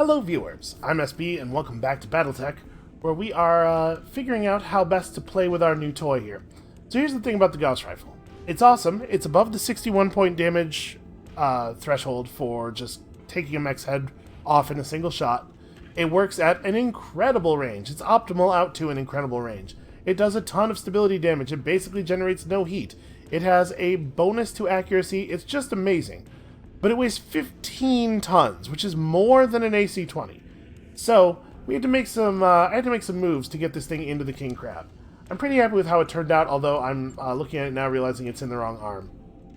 Hello viewers, I'm SB and welcome back to BattleTech, where we are figuring out how best to play with our new toy here. So here's the thing about the Gauss Rifle. It's awesome, it's above the 61 point damage threshold for just taking a mech's head off in a single shot. It works at an incredible range, it's optimal out to an incredible range. It does a ton of stability damage, it basically generates no heat. It has a bonus to accuracy, it's just amazing. But it weighs 15 tons, which is more than an AC-20. So we had to make some. I had to make some moves to get this thing into the king crab. I'm pretty happy with how it turned out, although I'm looking at it now, realizing it's in the wrong arm.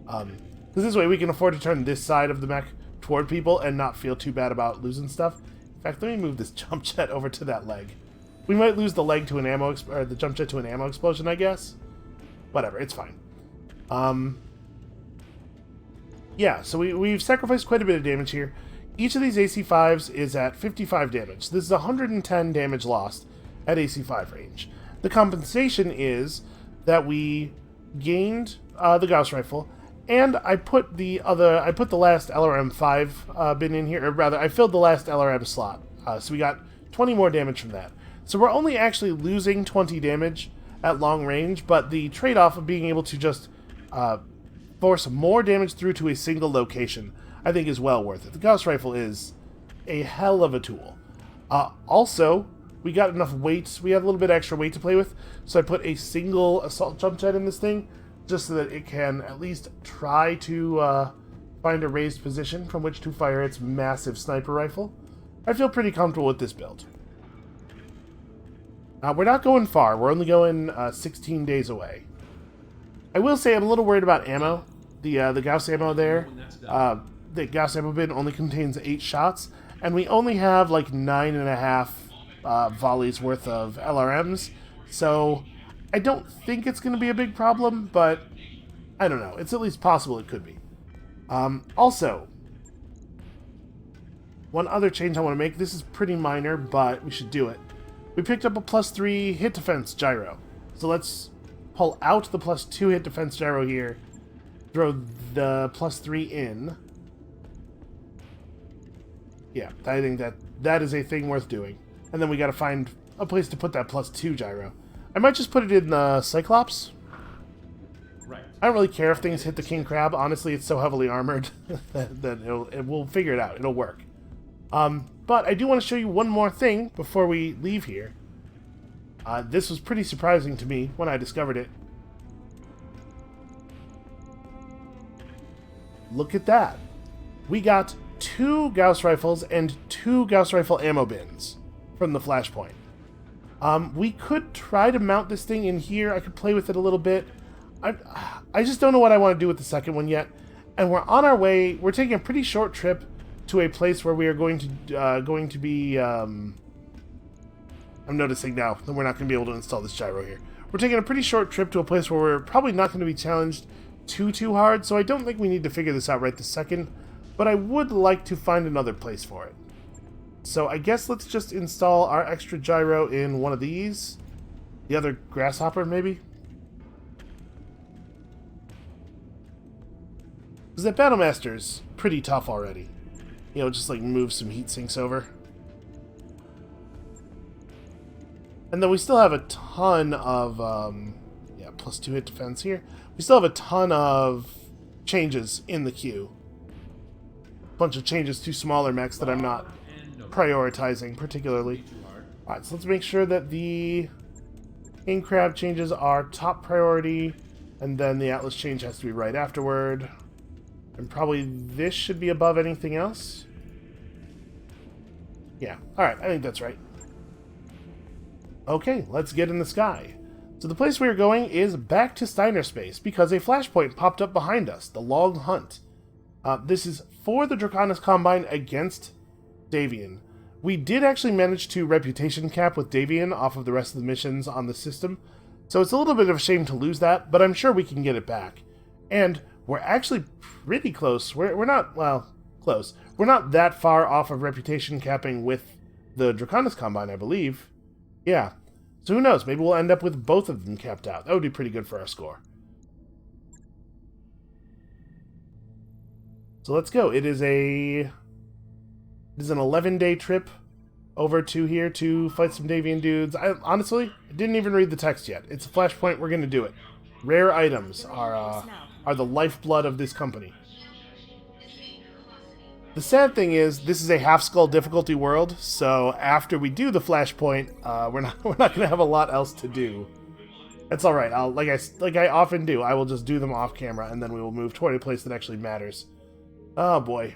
Because this way we can afford to turn this side of the mech toward people and not feel too bad about losing stuff. In fact, let me move this jump jet over to that leg. We might lose the leg to an ammo, or the jump jet to an ammo explosion, I guess. Whatever, it's fine. Yeah, so we've sacrificed quite a bit of damage here. Each of these AC-5s is at 55 damage. This is 110 damage lost at AC-5 range. The compensation is that we gained the Gauss Rifle, and I put the last LRM-5 bin in here, or rather, I filled the last LRM slot. So we got 20 more damage from that. So we're only actually losing 20 damage at long range, but the trade-off of being able to just force more damage through to a single location, I think is well worth it. The Gauss Rifle is a hell of a tool. Also, we got enough weight, we have a little bit extra weight to play with, so I put a single assault jump jet in this thing, just so that it can at least try to find a raised position from which to fire its massive sniper rifle. I feel pretty comfortable with this build. We're not going far, we're only going 16 days away. I will say I'm a little worried about ammo. The Gauss ammo there, the Gauss ammo bin only contains 8 shots, and we only have like 9.5 volleys worth of LRMs, so I don't think it's going to be a big problem, but I don't know. It's at least possible it could be. Also, one other change I want to make, this is pretty minor, but we should do it. We picked up a +3 hit defense gyro, so let's pull out the +2 hit defense gyro here, throw the +3 in. Yeah, I think that is a thing worth doing. And then we gotta find a place to put that +2 gyro. I might just put it in the Cyclops. Right. I don't really care if things hit the king crab. Honestly, it's so heavily armored that we'll figure it out. It'll work. But I do want to show you one more thing before we leave here. This was pretty surprising to me when I discovered it. Look at that. We got 2 Gauss rifles and 2 Gauss rifle ammo bins from the Flashpoint. We could try to mount this thing in here. I could play with it a little bit. I just don't know what I want to do with the second one yet. And we're on our way. We're taking a pretty short trip to a place where we are going to be... I'm noticing now that we're not going to be able to install this gyro here. We're taking a pretty short trip to a place where we're probably not going to be challenged too hard, so I don't think we need to figure this out right this second, but I would like to find another place for it. So I guess let's just install our extra gyro in one of these. The other grasshopper, maybe? Because that Battlemaster's pretty tough already. You know, just like move some heat sinks over. And then we still have a ton of, yeah, +2 hit defense here. We still have a ton of changes in the queue. A bunch of changes to smaller mechs that I'm not prioritizing particularly. Alright, so let's make sure that the king crab changes are top priority, and then the Atlas change has to be right afterward. And probably this should be above anything else. Yeah, alright, I think that's right. Okay, let's get in the sky. So the place we are going is back to Steiner space, because a flashpoint popped up behind us, the Long Hunt. This is for the Draconis Combine against Davian. We did actually manage to reputation cap with Davian off of the rest of the missions on the system, so it's a little bit of a shame to lose that, but I'm sure we can get it back. And we're actually pretty close. We're not, well, close. We're not that far off of reputation capping with the Draconis Combine, I believe. Yeah. So who knows? Maybe we'll end up with both of them capped out. That would be pretty good for our score. So let's go. It is a It is an 11-day trip over to here to fight some Davian dudes. Honestly, I didn't even read the text yet. It's a Flashpoint. We're going to do it. Rare items are the lifeblood of this company. The sad thing is, this is a half-skull difficulty world, so after we do the Flashpoint, we're not going to have a lot else to do. That's all right. Like I often do, I will just do them off camera, and then we will move toward a place that actually matters. Oh boy.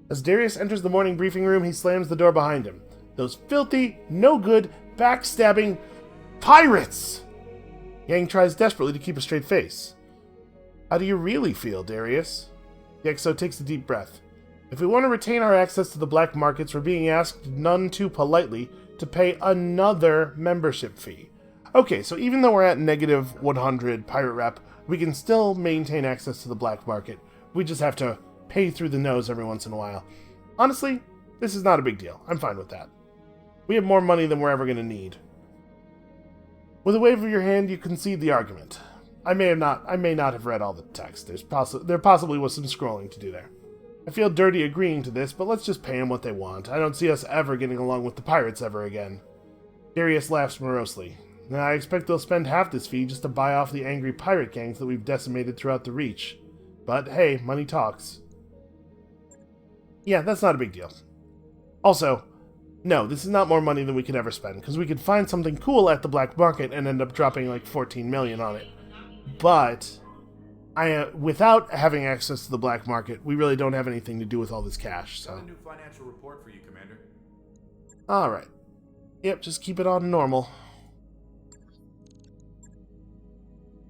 As Darius enters the morning briefing room, he slams the door behind him. Those filthy, no-good, backstabbing pirates! Yang tries desperately to keep a straight face. How do you really feel, Darius? The XO takes a deep breath. If we want to retain our access to the black markets, we're being asked none too politely to pay another membership fee. Okay, so even though we're at negative 100 pirate rep, we can still maintain access to the black market. We just have to pay through the nose every once in a while. Honestly, this is not a big deal. I'm fine with that. We have more money than we're ever going to need. With a wave of your hand, you concede the argument. I may not have read all the text. There possibly was some scrolling to do there. I feel dirty agreeing to this, but let's just pay them what they want. I don't see us ever getting along with the pirates ever again. Darius laughs morosely. I expect they'll spend half this fee just to buy off the angry pirate gangs that we've decimated throughout the Reach. But hey, money talks. Yeah, that's not a big deal. Also, no, this is not more money than we could ever spend, because we could find something cool at the black market and end up dropping like 14 million on it. But without having access to the black market, we really don't have anything to do with all this cash. So. Got a new financial report for you, Commander. All right. Yep, just keep it on normal.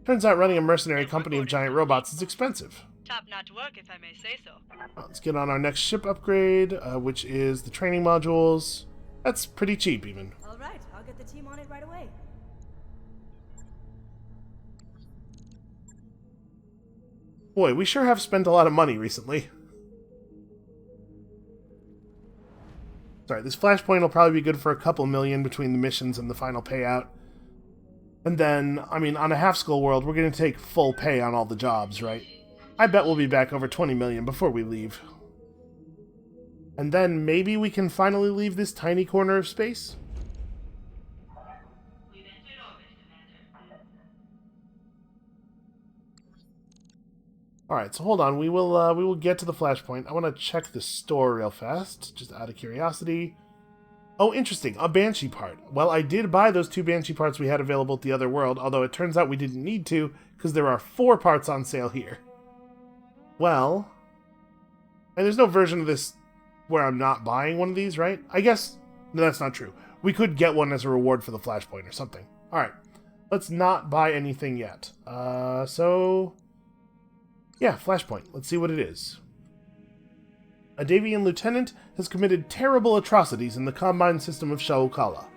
Turns out running a mercenary company of giant robots is expensive. Top-notch work, if I may say so. Let's get on our next ship upgrade, which is the training modules. That's pretty cheap, even. All right, I'll get the team on it right away. Boy, we sure have spent a lot of money recently. Sorry, this Flashpoint will probably be good for a couple million between the missions and the final payout. And then, I mean, on a half-skull world, we're going to take full pay on all the jobs, right? I bet we'll be back over 20 million before we leave. And then maybe we can finally leave this tiny corner of space? Alright, so hold on. We will get to the Flashpoint. I want to check the store real fast, just out of curiosity. Oh, interesting. A Banshee part. Well, I did buy those 2 Banshee parts we had available at the other world, although it turns out we didn't need to, because there are 4 parts on sale here. Well, and there's no version of this where I'm not buying one of these, right? I guess, no, that's not true. We could get one as a reward for the Flashpoint or something. Alright, let's not buy anything yet. So, yeah, Flashpoint. Let's see what it is. A Davian lieutenant has committed terrible atrocities in the Combine system of Shaul Kala.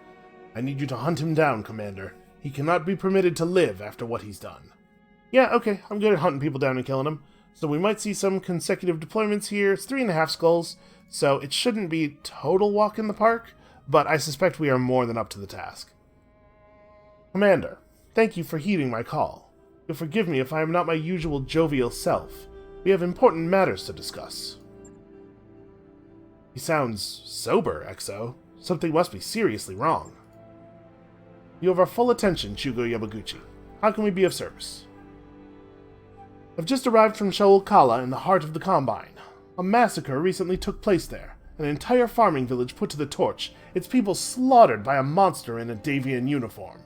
I need you to hunt him down, Commander. He cannot be permitted to live after what he's done. Yeah, okay, I'm good at hunting people down and killing them. So we might see some consecutive deployments here. It's 3.5 skulls, so it shouldn't be total walk in the park, but I suspect we are more than up to the task. Commander, thank you for heeding my call. You'll forgive me if I am not my usual jovial self. We have important matters to discuss. He sounds sober, XO. Something must be seriously wrong. You have our full attention, Shugo Yamaguchi. How can we be of service? I've just arrived from Shaul Kala in the heart of the Combine. A massacre recently took place there. An entire farming village put to the torch, its people slaughtered by a monster in a Davian uniform.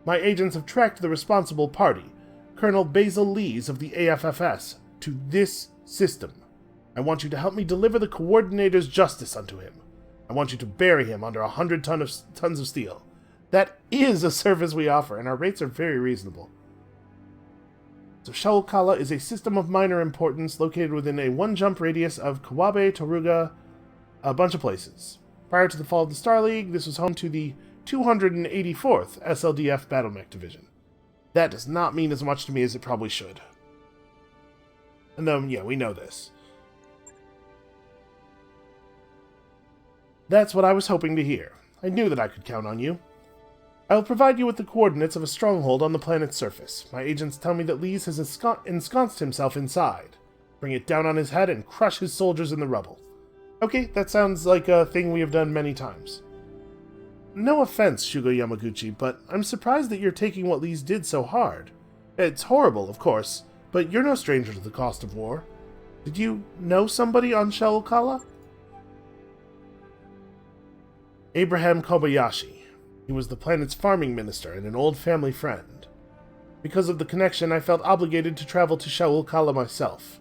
My agents have tracked the responsible party, Colonel Basil Lees of the AFFS, to this system. I want you to help me deliver the Coordinator's justice unto him. I want you to bury him under 100 tons of steel. That is a service we offer, and our rates are very reasonable. So Shaul Kala is a system of minor importance located within a one-jump radius of Kawabe, Toruga, a bunch of places. Prior to the fall of the Star League, this was home to the 284th SLDF Battle Mech Division. That does not mean as much to me as it probably should. And then, yeah, we know this. That's what I was hoping to hear. I knew that I could count on you. I will provide you with the coordinates of a stronghold on the planet's surface. My agents tell me that Lees has ensconced himself inside. Bring it down on his head and crush his soldiers in the rubble. Okay, that sounds like a thing we have done many times. No offense, Shugo Yamaguchi, but I'm surprised that you're taking what Lise did so hard. It's horrible, of course, but you're no stranger to the cost of war. Did you know somebody on Shaolkala? Abraham Kobayashi. He was the planet's farming minister and an old family friend. Because of the connection, I felt obligated to travel to Shaolkala myself.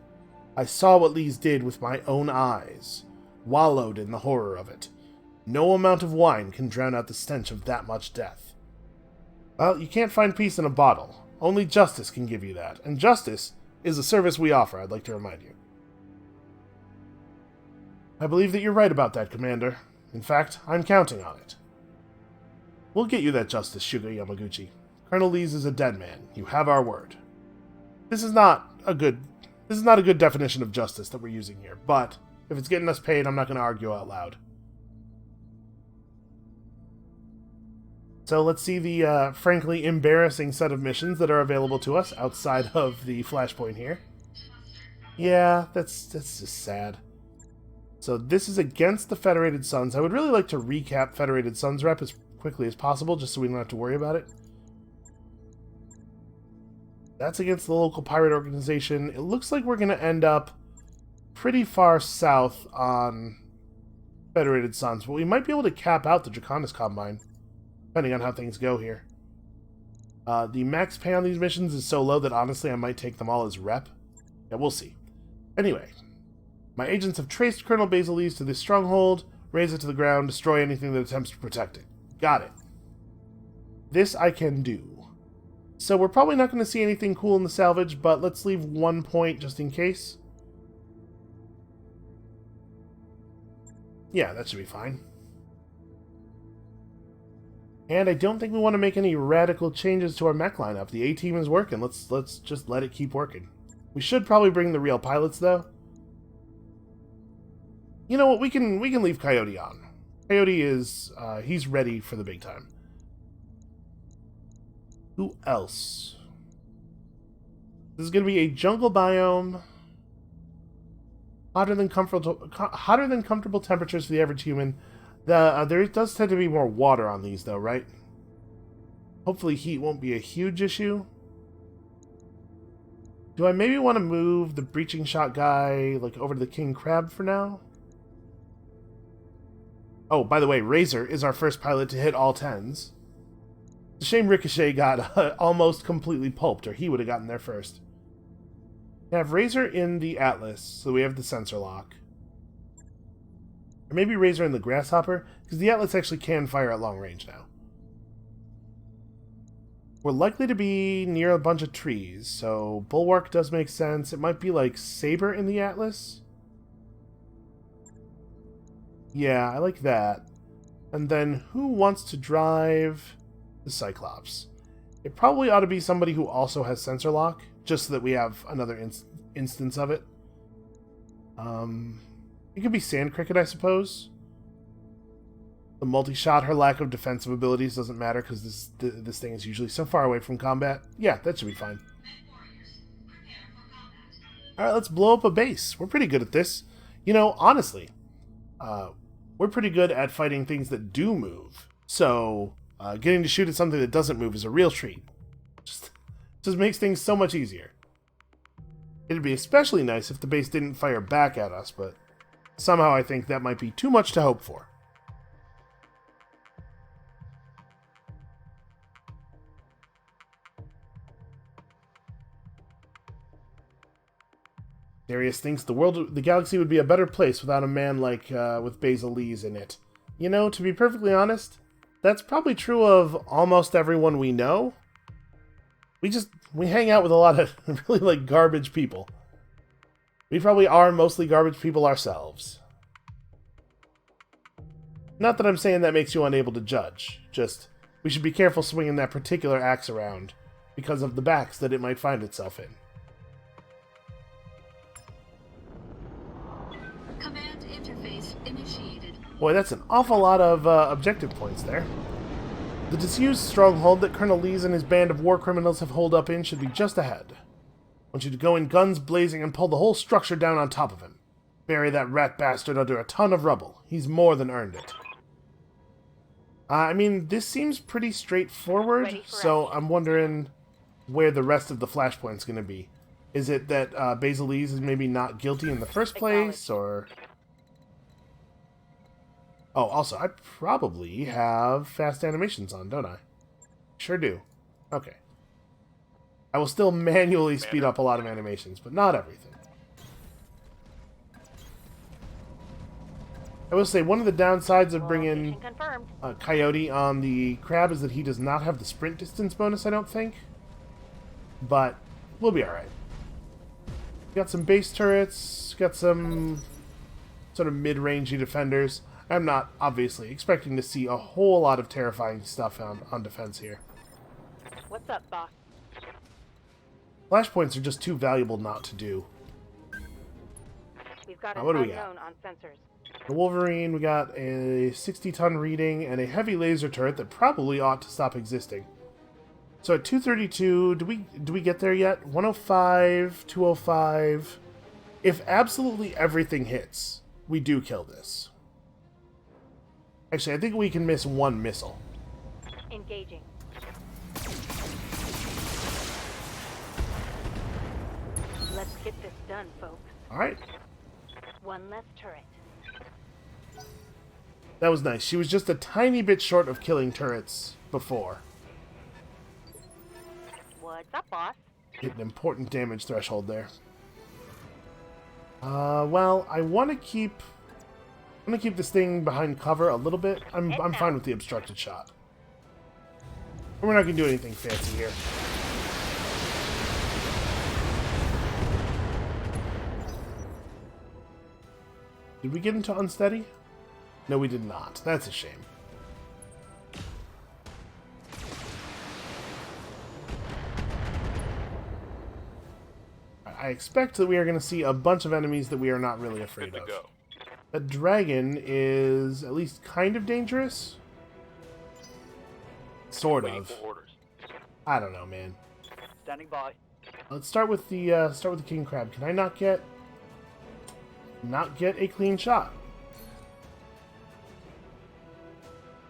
I saw what Lise did with my own eyes, wallowed in the horror of it. No amount of wine can drown out the stench of that much death. Well, you can't find peace in a bottle. Only justice can give you that, and justice is a service we offer, I'd like to remind you. I believe that you're right about that, Commander. In fact, I'm counting on it. We'll get you that justice, Shugo Yamaguchi. Colonel Lise is a dead man. You have our word. This is not a good definition of justice that we're using here, but if it's getting us paid, I'm not going to argue out loud. So let's see the frankly embarrassing set of missions that are available to us outside of the Flashpoint here. Yeah, that's just sad. So this is against the Federated Suns. I would really like to recap Federated Suns rep as quickly as possible, just so we don't have to worry about it. That's against the local pirate organization. It looks like we're going to end up pretty far south on Federated Suns, but we might be able to cap out the Draconis Combine, depending on how things go here. The max pay on these missions is so low that honestly I might take them all as rep. Yeah, we'll see. Anyway, my agents have traced Colonel Basilise to this stronghold, raze it to the ground, destroy anything that attempts to protect it. Got it. This I can do. So we're probably not going to see anything cool in the salvage, but let's leave 1 point just in case. Yeah, that should be fine. And I don't think we want to make any radical changes to our mech lineup. The A-team is working. Let's just let it keep working. We should probably bring the real pilots, though. You know what? We can leave Coyote on. Coyote is he's ready for the big time. Who else? This is going to be a jungle biome. Hotter than comfortable temperatures for the average human. There does tend to be more water on these, though, right? Hopefully heat won't be a huge issue. Do I maybe want to move the breaching shot guy like over to the King Crab for now? Oh, by the way, Razor is our first pilot to hit all 10s. It's a shame Ricochet got almost completely pulped, or he would have gotten there first. We have Razor in the Atlas, so we have the sensor lock. Or maybe Razor in the Grasshopper, because the Atlas actually can fire at long range now. We're likely to be near a bunch of trees, so Bulwark does make sense. It might be like Saber in the Atlas. Yeah, I like that. And then who wants to drive the Cyclops? It probably ought to be somebody who also has sensor lock, just so that we have another instance of it. It could be Sand Cricket, I suppose. The multi-shot, her lack of defensive abilities doesn't matter because this thing is usually so far away from combat. Yeah, that should be fine. Alright, let's blow up a base. We're pretty good at this. You know, honestly, we're pretty good at fighting things that do move. So, getting to shoot at something that doesn't move is a real treat. Just makes things so much easier. It'd be especially nice if the base didn't fire back at us, but somehow I think that might be too much to hope for. Darius thinks the galaxy would be a better place without a man like with Basilise in it. You know, to be perfectly honest, that's probably true of almost everyone we know. We hang out with a lot of really like garbage people. We probably are mostly garbage people ourselves. Not that I'm saying that makes you unable to judge. Just, we should be careful swinging that particular axe around because of the backs that it might find itself in. Command interface initiated. Boy, that's an awful lot of objective points there. The disused stronghold that Colonel Lise and his band of war criminals have holed up in should be just ahead. I want you to go in guns blazing and pull the whole structure down on top of him. Bury that rat bastard under a ton of rubble. He's more than earned it. I mean, this seems pretty straightforward, so I'm wondering where the rest of the Flashpoint's going to be. Is it that Basilise is maybe not guilty in the first place, or... Oh, also, I probably have fast animations on, don't I? Sure do. Okay. I will still manually speed up a lot of animations, but not everything. I will say, one of the downsides of bringing Coyote on the Crab is that he does not have the sprint distance bonus, I don't think. But we'll be alright. Got some base turrets, got some sort of mid-rangey defenders. I'm not, obviously, expecting to see a whole lot of terrifying stuff on defense here. What's up, boss? Flashpoints are just too valuable not to do. We've got an what do we unknown got? on sensors. The Wolverine, we got a 60-ton reading and a heavy laser turret that probably ought to stop existing. So at 232, do we get there yet? 105, 205. If absolutely everything hits, we do kill this. Actually, I think we can miss one missile. Engaging. Let's get this done, folks. Alright. One less turret. That was nice. She was just a tiny bit short of killing turrets before. What's up, boss? Hit an important damage threshold there. Well, I want to keep this thing behind cover a little bit. I'm fine with the obstructed shot. And we're not going to do anything fancy here. Did we get into unsteady? No, we did not. That's a shame. I expect that we are going to see a bunch of enemies that we are not really afraid of. That dragon is at least kind of dangerous. Sort of. I don't know, man. Standing by. Let's start with the king crab. Can I not get a clean shot?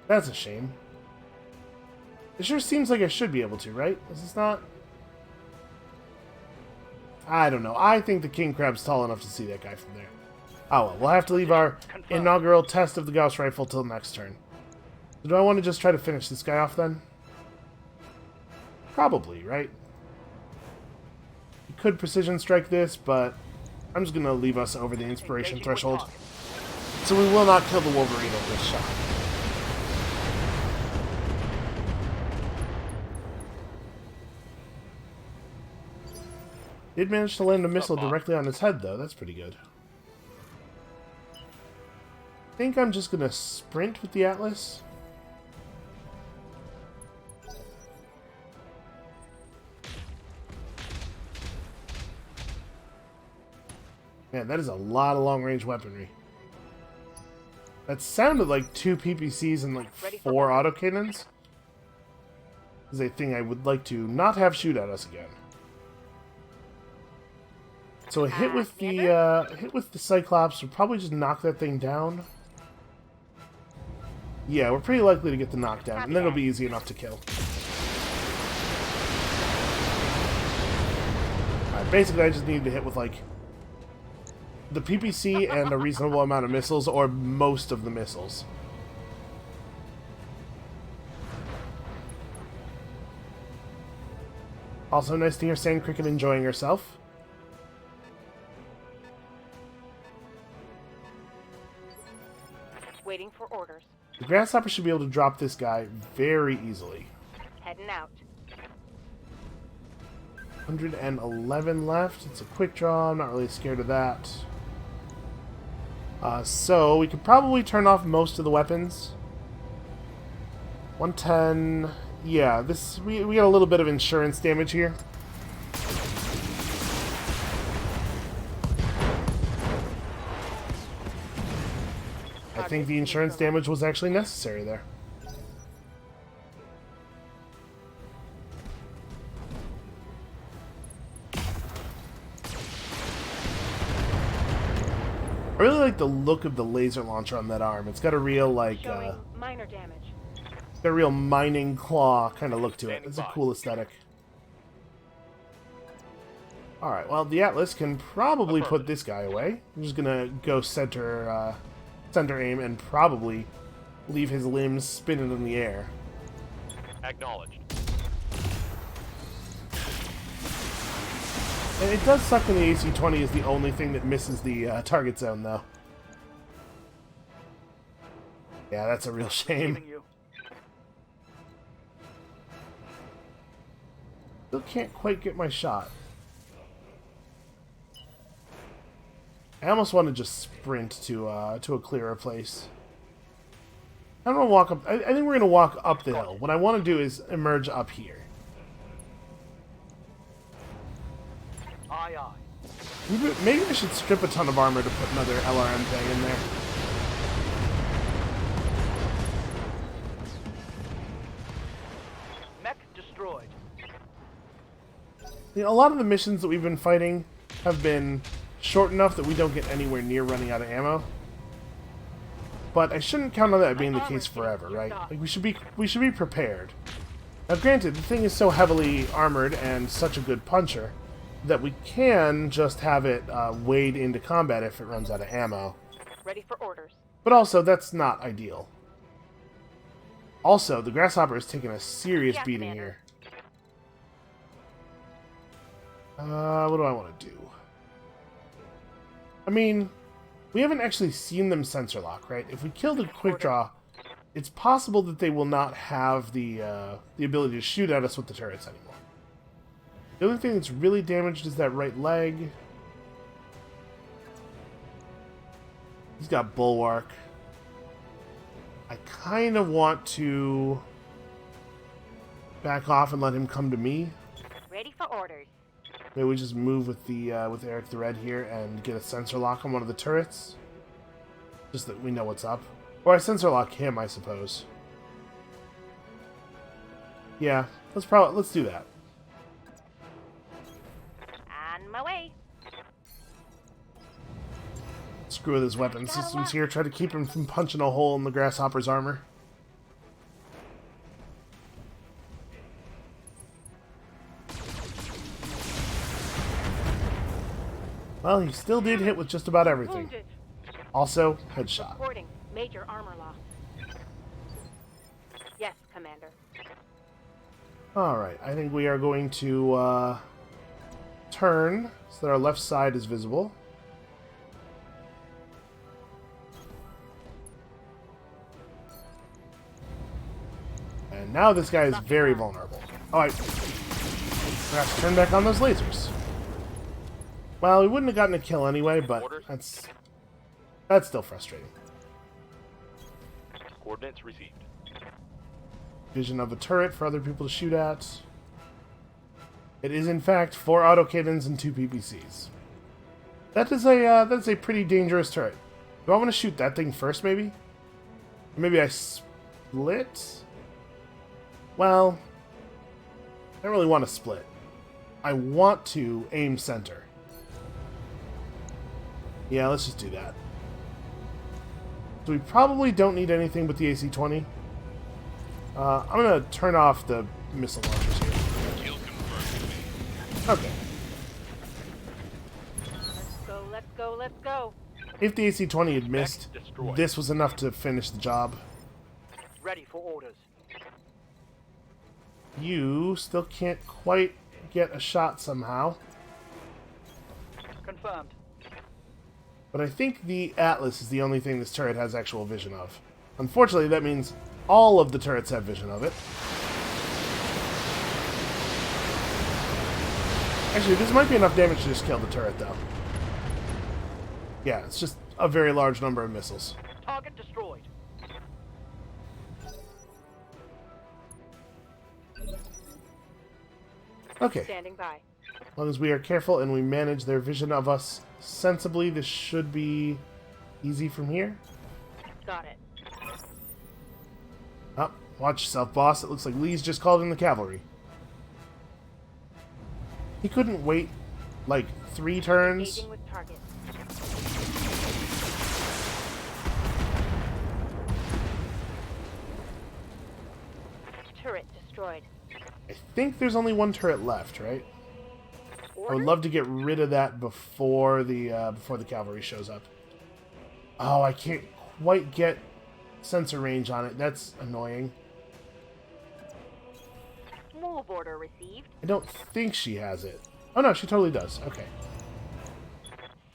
That's a shame. It sure seems like I should be able to, right? Is this not? I don't know. I think the king crab's tall enough to see that guy from there. Oh well, we'll have to leave our inaugural test of the Gauss rifle till next turn. So do I want to just try to finish this guy off then? Probably, right? You could precision strike this, but I'm just going to leave us over the inspiration threshold. So we will not kill the Wolverine with this shot. Did manage to land a missile directly on his head, though. That's pretty good. I think I'm just going to sprint with the Atlas. Man, that is a lot of long-range weaponry. That sounded like 2 PPCs and like 4 autocannons. This is a thing I would like to not have shoot at us again. So a hit with the Cyclops would probably just knock that thing down. Yeah, we're pretty likely to get the knockdown, and then it'll be easy enough to kill. Alright, basically I just need to hit with like the PPC and a reasonable amount of missiles, or most of the missiles. Also nice to hear Sand Cricket enjoying herself. Waiting for orders. The Grasshopper should be able to drop this guy very easily. Heading out. 111 left. It's a quick draw. I'm not really scared of that. So we could probably turn off most of the weapons. 110. Yeah, we got a little bit of insurance damage here. I think the insurance damage was actually necessary there. really like the look of the laser launcher on that arm. It's got a real, like, Showing minor damage. got a real mining claw kind of look to it. It's a cool aesthetic. Alright, well, the Atlas can probably put this guy away. I'm just gonna go center aim and probably leave his limbs spinning in the air. Acknowledged. And it does suck when the AC-20 is the only thing that misses the target zone, though. Yeah, that's a real shame. Still can't quite get my shot. I almost want to just sprint to a clearer place. I'm gonna walk up. I think we're gonna walk up the hill. What I want to do is emerge up here. Aye, aye. Maybe I should strip a ton of armor to put another LRM thing in there. Mech destroyed. You know, a lot of the missions that we've been fighting have been short enough that we don't get anywhere near running out of ammo. But I shouldn't count on that being the case forever, right? Like we should be prepared. Now, granted, the thing is so heavily armored and such a good puncher that we can just have it wade into combat if it runs out of ammo. Ready for orders. But also, that's not ideal. Also, the Grasshopper is taking a serious Yeah, beating Commander. here. What do I want to do? I mean, we haven't actually seen them sensor lock, right? If we kill the quick draw, it's possible that they will not have the ability to shoot at us with the turrets anymore. The only thing that's really damaged is that right leg. He's got Bulwark. I kind of want to back off and let him come to me. Ready for orders. Maybe we just move with the with Eric the Red here and get a sensor lock on one of the turrets, just that we know what's up. Or I sensor lock him, I suppose. Yeah, let's do that. On my way. Screw with his weapon systems here. Try to keep him from punching a hole in the Grasshopper's armor. Well, he still did hit with just about everything. Wounded. Also, headshot. Reporting major armor loss. Yes, Commander. Alright, I think we are going to turn so that our left side is visible. And now this guy is very vulnerable. Alright. Perhaps turn back on those lasers. Well, we wouldn't have gotten a kill anyway, but that's still frustrating. Coordinates received. Vision of a turret for other people to shoot at. It is, in fact, 4 autocannons and 2 PPCs. That's a pretty dangerous turret. Do I want to shoot that thing first, maybe? Or maybe I split? Well, I don't really want to split. I want to aim center. Yeah, let's just do that. So we probably don't need anything but the AC-20. I'm going to turn off the missile launchers here. Okay. Let's go, let's go. If the AC-20 had missed, this was enough to finish the job. Ready for orders. You still can't quite get a shot somehow. Confirmed. But I think the Atlas is the only thing this turret has actual vision of. Unfortunately, that means all of the turrets have vision of it. Actually, this might be enough damage to just kill the turret, though. Yeah, it's just a very large number of missiles. Target destroyed. Okay. Standing by. As long as we are careful and we manage their vision of us sensibly, this should be easy from here. Got it. Oh, watch yourself, boss. It looks like Lee's just called in the cavalry. He couldn't wait, like, 3 turns. Engaging with target. Turret destroyed. I think there's only one turret left, right? I would Orders? love to get rid of that before the cavalry shows up. Oh, I can't quite get sensor range on it. That's annoying. Move order received. I don't think she has it. Oh no, she totally does. Okay.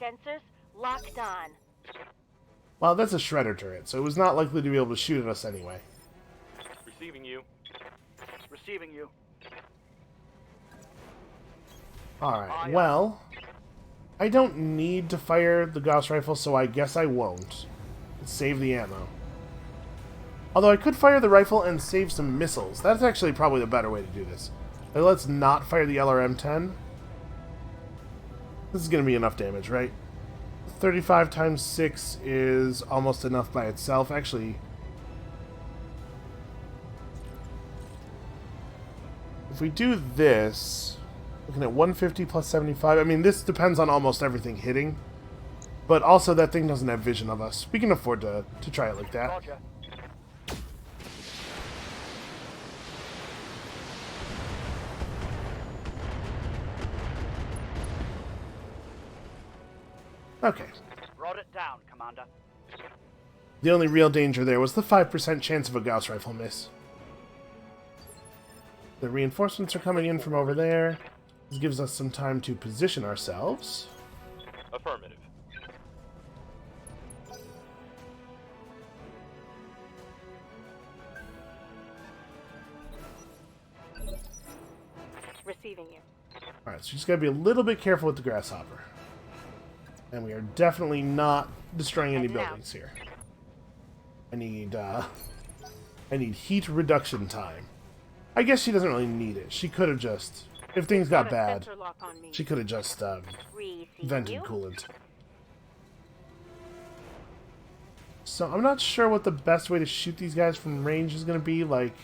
Sensors locked on. Well, that's a shredder turret, so it was not likely to be able to shoot at us anyway. Receiving you. Receiving you. Alright, well, I don't need to fire the Gauss rifle, so I guess I won't. Save the ammo. Although I could fire the rifle and save some missiles. That's actually probably the better way to do this. But let's not fire the LRM-10. This is going to be enough damage, right? 35 times 6 is almost enough by itself. Actually, if we do this, looking at 150 plus 75, I mean, this depends on almost everything hitting. But also, that thing doesn't have vision of us. We can afford to try it like that. Roger. Okay. Brought it down, Commander. The only real danger there was the 5% chance of a Gauss rifle miss. The reinforcements are coming in from over there. This gives us some time to position ourselves. Affirmative. Receiving you. Alright, so you just gotta be a little bit careful with the grasshopper. And we are definitely not destroying any Heading out. buildings here. I need heat reduction time. I guess she doesn't really need it. She could have just, if things got Got a bad, sensor lock on me. she could have just Receiving vented you. coolant. So I'm not sure what the best way to shoot these guys from range is going to be. Like,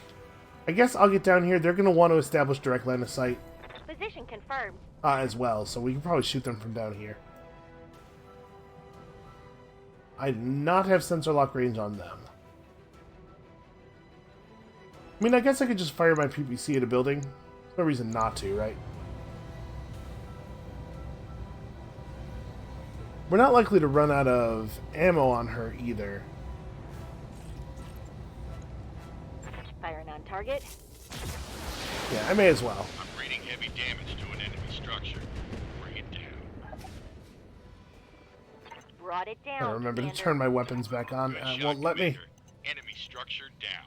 I guess I'll get down here. They're going to want to establish direct line of sight Position confirmed. as well, so we can probably shoot them from down here. I do not have sensor lock range on them. I mean, I guess I could just fire my PPC at a building. There's no reason not to, right? We're not likely to run out of ammo on her either. Firing on target. Yeah, I may as well. I'm reading heavy damage to an enemy structure. Bring it down. Brought it down. Gotta remember to Commander. turn my weapons back on. Good shot, Won't let me. Commander. Enemy structure down.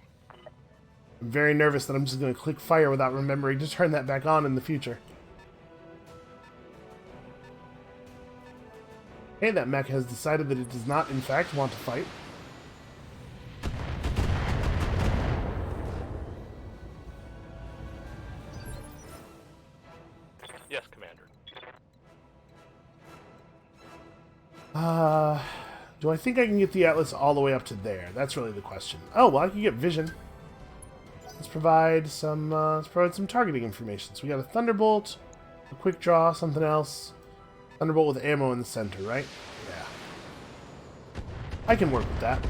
I'm very nervous that I'm just going to click fire without remembering to turn that back on in the future. Hey, that mech has decided that it does not, in fact, want to fight. Yes, Commander. Do I think I can get the Atlas all the way up to there? That's really the question. Oh, well, I can get vision. Let's provide some targeting information. So we got a Thunderbolt, a Quick Draw, something else. Thunderbolt with ammo in the center, right? Yeah. I can work with that.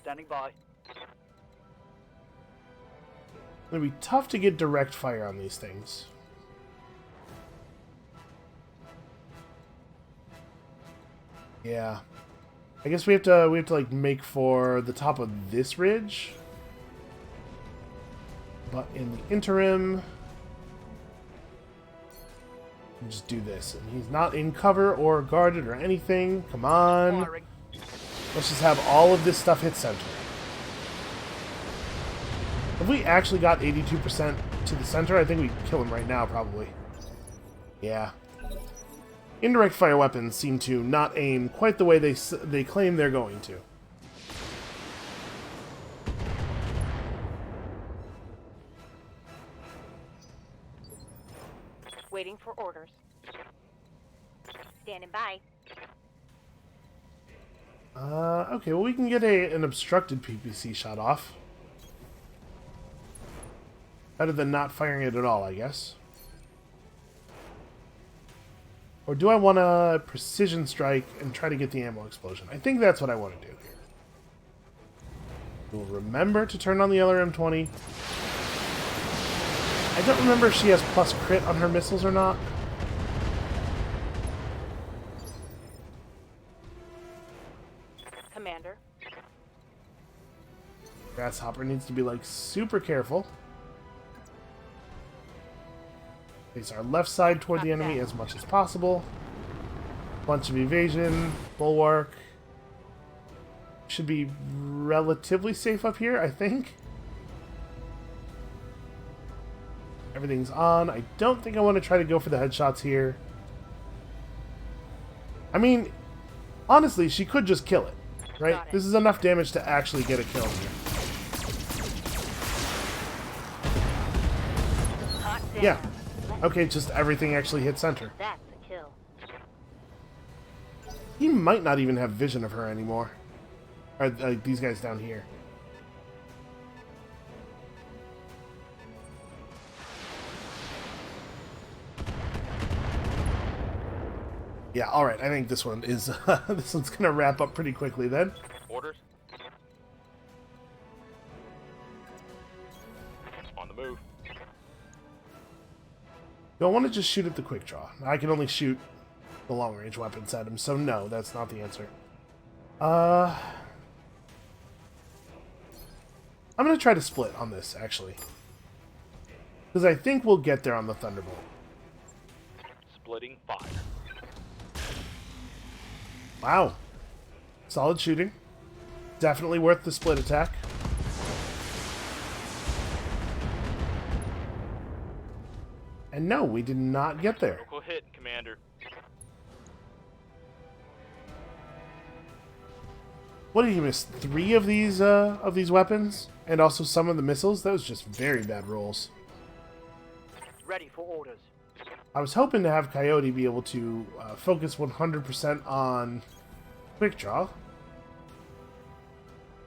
Standing by. It'll be tough to get direct fire on these things. Yeah. I guess we have to like make for the top of this ridge. But in the interim, we'll just do this. And he's not in cover or guarded or anything. Come on. Firing. Let's just have all of this stuff hit center. If we actually got 82% to the center, I think we'd kill him right now, probably. Yeah. Indirect fire weapons seem to not aim quite the way they claim they're going to. Waiting for orders. Standing by. Okay, well we can get an obstructed PPC shot off. Better than not firing it at all, I guess. Or do I want to precision strike and try to get the ammo explosion? I think that's what I want to do here. We'll remember to turn on the LRM-20. I don't remember if she has plus crit on her missiles or not. Commander. Grasshopper needs to be, like, super careful. Face our left side toward the enemy as much as possible. Bunch of evasion, bulwark. Should be relatively safe up here, I think. Everything's on. I don't think I want to try to go for the headshots here. I mean, honestly, she could just kill it, right? This is enough damage to actually get a kill here. Yeah. Okay, just everything actually hit center. That's a kill. He might not even have vision of her anymore. Or these guys down here. Yeah, alright, I think this one is this one's gonna wrap up pretty quickly then. Orders. On the move. Do I want to just shoot at the quick draw? I can only shoot the long range weapons at him, so no, that's not the answer. I'm gonna try to split on this, actually. Because I think we'll get there on the Thunderbolt. Splitting fire. Wow. Solid shooting. Definitely worth the split attack. And no, we did not get there. Critical hit, Commander. What did he miss? 3 of these weapons? And also some of the missiles? That was just very bad rolls. Ready for orders. I was hoping to have Coyote be able to focus 100% on quick draw.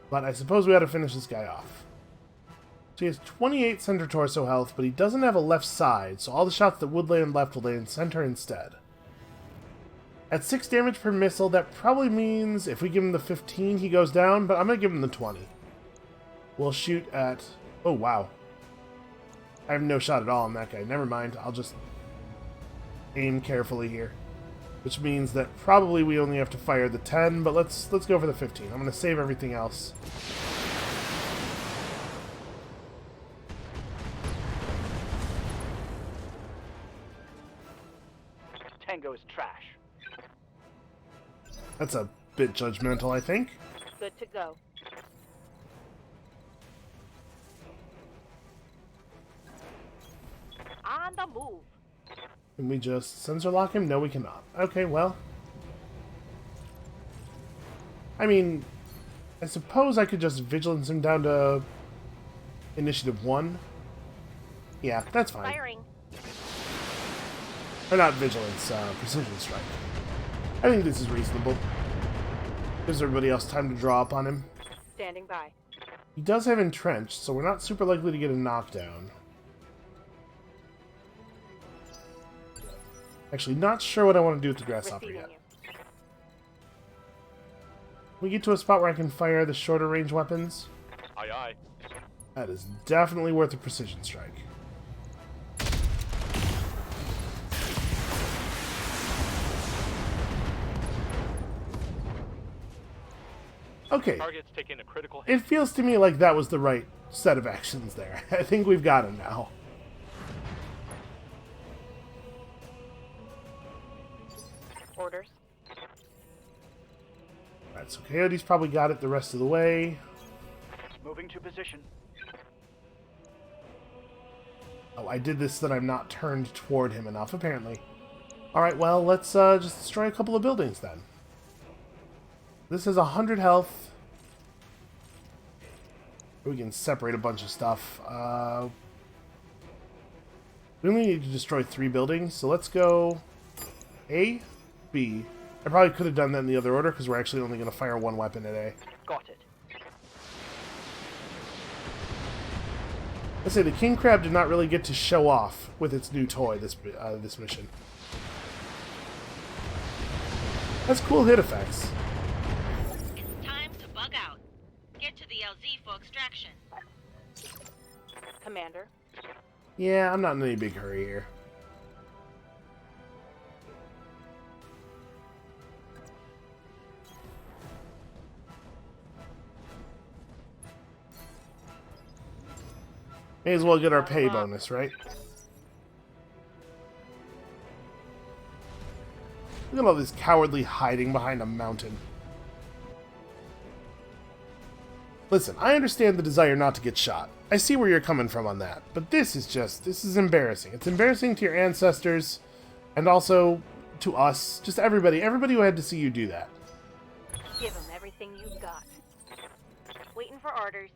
But I suppose we ought to finish this guy off. So he has 28 center torso health, but he doesn't have a left side, so all the shots that would land left will land center instead. At 6 damage per missile, that probably means if we give him the 15, he goes down, but I'm going to give him the 20. We'll shoot at... Oh, wow. I have no shot at all on that guy. Never mind, I'll just aim carefully here. Which means that probably we only have to fire the 10, but let's go for the 15. I'm going to save everything else. Tango is trash. That's a bit judgmental, I think. Good to go. On the move. Can we just sensor lock him? No, we cannot. Okay, well. I mean, I suppose I could just vigilance him down to initiative 1. Yeah, that's fine. Firing. Or not vigilance, precision strike. I think this is reasonable. Gives everybody else time to draw up on him. Standing by. He does have entrenched, so we're not super likely to get a knockdown. Actually, not sure what I want to do with the grasshopper Receiving yet. you. We get to a spot where I can fire the shorter range weapons. Aye, aye. That is definitely worth a precision strike. Okay, Target's taking a critical hit. it feels to me like that was the right set of actions there. I think we've got him now. Orders. Alright, so Coyote's probably got it the rest of the way. Moving to position. Oh, I did this so that I'm not turned toward him enough, apparently. Alright, well, let's just destroy a couple of buildings then. This is 100 health. We can separate a bunch of stuff. We only need to destroy 3 buildings, so let's go A, B. I probably could have done that in the other order, because we're actually only going to fire 1 weapon at A. Got it. Let's say the King Crab did not really get to show off with its new toy this mission. That's cool hit effects. It's time to bug out. Get to the LZ, folks. extraction. Commander. Yeah, I'm not in any big hurry here. May as well get our pay bonus, right? Look at all this cowardly hiding behind a mountain. Listen, I understand the desire not to get shot. I see where you're coming from on that. But this is embarrassing. It's embarrassing to your ancestors, and also to us. Just everybody who had to see you do that. Give them everything you've got. Waiting for orders.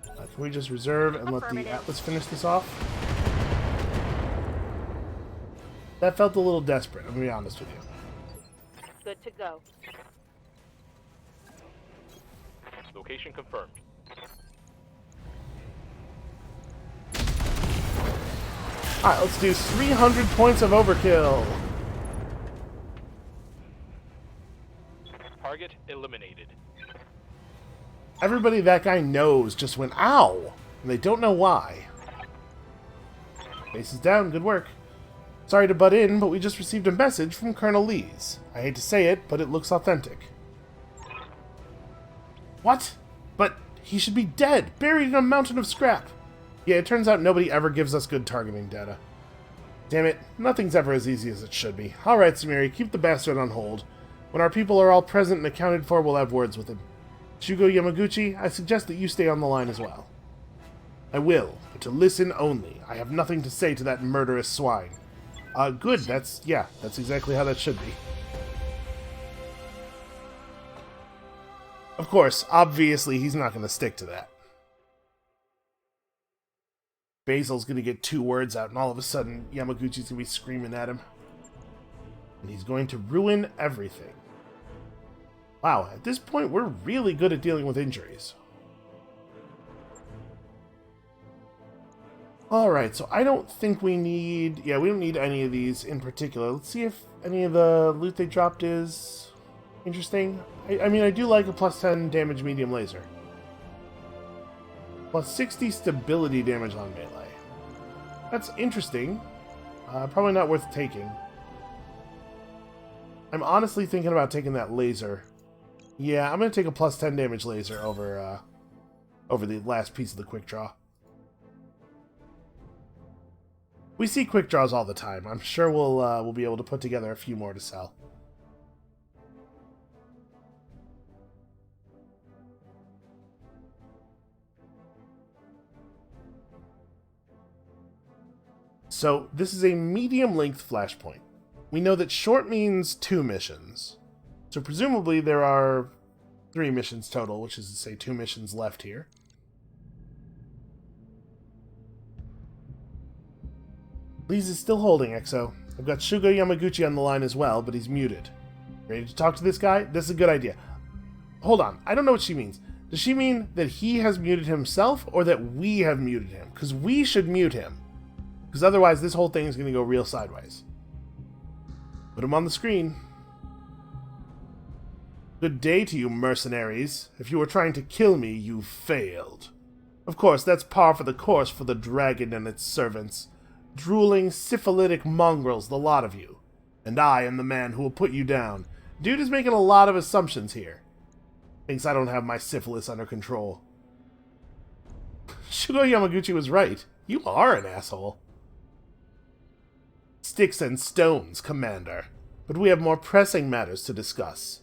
Can we just reserve and let the Atlas finish this off? That felt a little desperate, I'm going to be honest with you. Good to go. Location confirmed. Alright, let's do 300 points of overkill. Target eliminated. Everybody that guy knows just went, ow! And they don't know why. Base is down, good work. Sorry to butt in, but we just received a message from Colonel Lees. I hate to say it, but it looks authentic. What? But he should be dead, buried in a mountain of scrap. Yeah, it turns out nobody ever gives us good targeting data. Damn it, nothing's ever as easy as it should be. Alright, Samiri, keep the bastard on hold. When our people are all present and accounted for, we'll have words with him. Shugo Yamaguchi, I suggest that you stay on the line as well. I will, but to listen only. I have nothing to say to that murderous swine. Good, that's exactly how that should be. Of course, obviously, he's not going to stick to that. Basil's going to get 2 words out, and all of a sudden, Yamaguchi's going to be screaming at him. And he's going to ruin everything. Wow, at this point, we're really good at dealing with injuries. Alright, so I don't think we need... Yeah, we don't need any of these in particular. Let's see if any of the loot they dropped is interesting. I mean, I do like a plus 10 damage medium laser. Plus 60 stability damage on melee. That's interesting. Probably not worth taking. I'm honestly thinking about taking that laser. Yeah, I'm going to take a plus 10 damage laser over the last piece of the quick draw. We see quick draws all the time. I'm sure we'll be able to put together a few more to sell. So, this is a medium-length Flashpoint. We know that short means 2 missions. So presumably there are 3 missions total, which is to say 2 missions left here. Lees is still holding, Exo. I've got Shugo Yamaguchi on the line as well, but he's muted. Ready to talk to this guy? This is a good idea. Hold on, I don't know what she means. Does she mean that he has muted himself, or that we have muted him? Because we should mute him. Because otherwise this whole thing is going to go real sideways. Put him on the screen. Good day to you, mercenaries. If you were trying to kill me, you failed. Of course, that's par for the course for the dragon and its servants. Drooling, syphilitic mongrels, the lot of you. And I am the man who will put you down. Dude is making a lot of assumptions here. Thinks I don't have my syphilis under control. Shugo Yamaguchi was right. You are an asshole. Sticks and stones, Commander. But we have more pressing matters to discuss.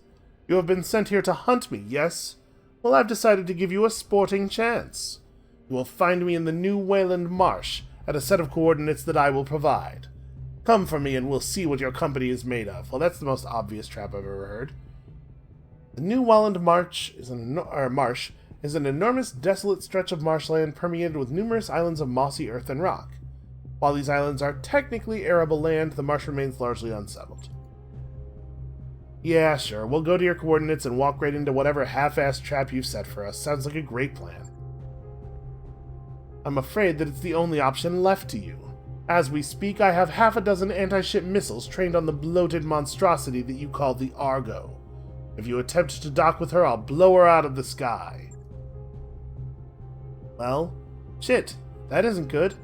You have been sent here to hunt me, yes? Well, I've decided to give you a sporting chance. You will find me in the New Wayland Marsh, at a set of coordinates that I will provide. Come for me and we'll see what your company is made of. Well, that's the most obvious trap I've ever heard. The New Wayland Marsh is an enormous, desolate stretch of marshland permeated with numerous islands of mossy earth and rock. While these islands are technically arable land, the marsh remains largely unsettled. Yeah, sure, we'll go to your coordinates and walk right into whatever half-assed trap you've set for us. Sounds like a great plan. I'm afraid that it's the only option left to you. As we speak, I have half a dozen anti-ship missiles trained on the bloated monstrosity that you call the Argo. If you attempt to dock with her, I'll blow her out of the sky. Well, shit, that isn't good.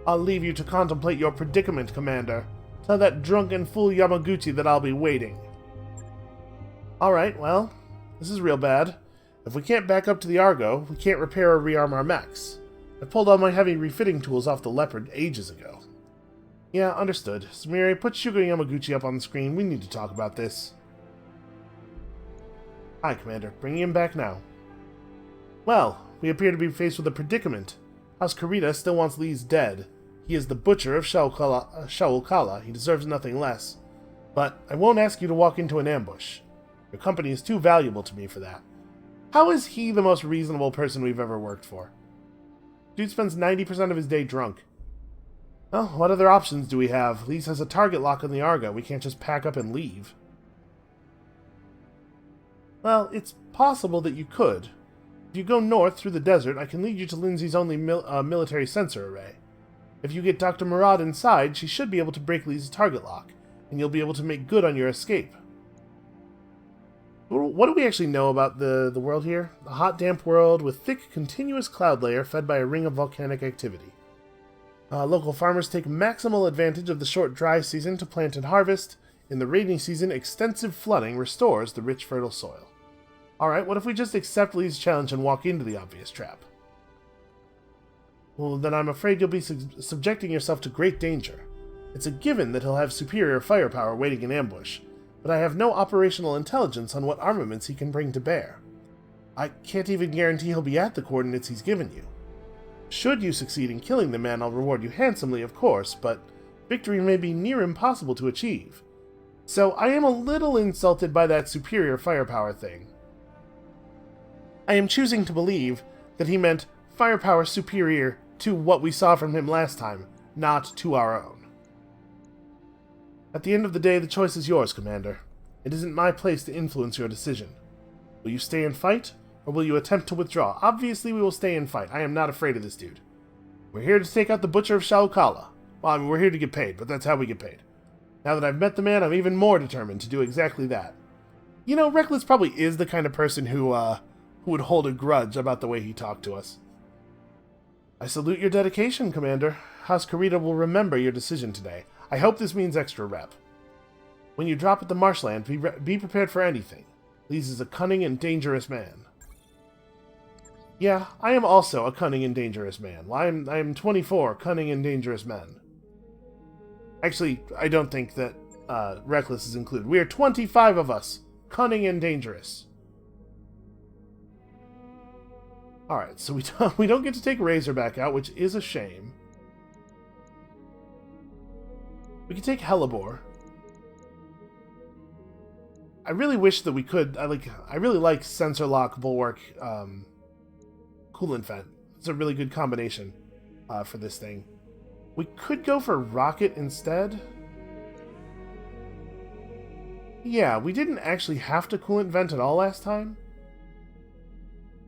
I'll leave you to contemplate your predicament, Commander. Tell that drunken fool Yamaguchi that I'll be waiting. Alright, well, this is real bad. If we can't back up to the Argo, we can't repair or rearm our mechs. I pulled all my heavy refitting tools off the Leopard ages ago. Yeah, understood. Sumire, put Shugo Yamaguchi up on the screen. We need to talk about this. Hi, Commander. Bringing him back now. Well, we appear to be faced with a predicament. House Kurita still wants Lee's dead. He is the butcher of Shaolkala. He deserves nothing less. But I won't ask you to walk into an ambush. Your company is too valuable to me for that. How is he the most reasonable person we've ever worked for? Dude spends 90% of his day drunk. Well, what other options do we have? Lee's has a target lock on the Argo. We can't just pack up and leave. Well, it's possible that you could. If you go north through the desert, I can lead you to Lindsay's only military sensor array. If you get Dr. Murad inside, she should be able to break Lee's target lock, and you'll be able to make good on your escape. What do we actually know about the world here? A hot, damp world with thick, continuous cloud layer fed by a ring of volcanic activity. Local farmers take maximal advantage of the short dry season to plant and harvest. In the rainy season, extensive flooding restores the rich, fertile soil. Alright, what if we just accept Lee's challenge and walk into the obvious trap? Well, then I'm afraid you'll be subjecting yourself to great danger. It's a given that he'll have superior firepower waiting in ambush, but I have no operational intelligence on what armaments he can bring to bear. I can't even guarantee he'll be at the coordinates he's given you. Should you succeed in killing the man, I'll reward you handsomely, of course, but victory may be near impossible to achieve. So I am a little insulted by that superior firepower thing. I am choosing to believe that he meant firepower superior to what we saw from him last time, not to our own. At the end of the day, the choice is yours, Commander. It isn't my place to influence your decision. Will you stay and fight, or will you attempt to withdraw? Obviously, we will stay and fight. I am not afraid of this dude. We're here to take out the Butcher of Shaolkala. Well, I mean, we're here to get paid, but that's how we get paid. Now that I've met the man, I'm even more determined to do exactly that. You know, Reckless probably is the kind of person who would hold a grudge about the way he talked to us. I salute your dedication, Commander. House Kurita will remember your decision today. I hope this means extra rep. When you drop at the marshland, be prepared for anything. Lees is a cunning and dangerous man. Yeah, I am also a cunning and dangerous man. Well, I am 24 cunning and dangerous men. Actually, I don't think that Reckless is included. We are 25 of us, cunning and dangerous. Alright, so we don't get to take Razorback out, which is a shame. We can take Hellebore. I really wish that we could. I really like Sensor Lock, Bulwark, Coolant Vent. It's a really good combination for this thing. We could go for Rocket instead. Yeah, we didn't actually have to Coolant Vent at all last time.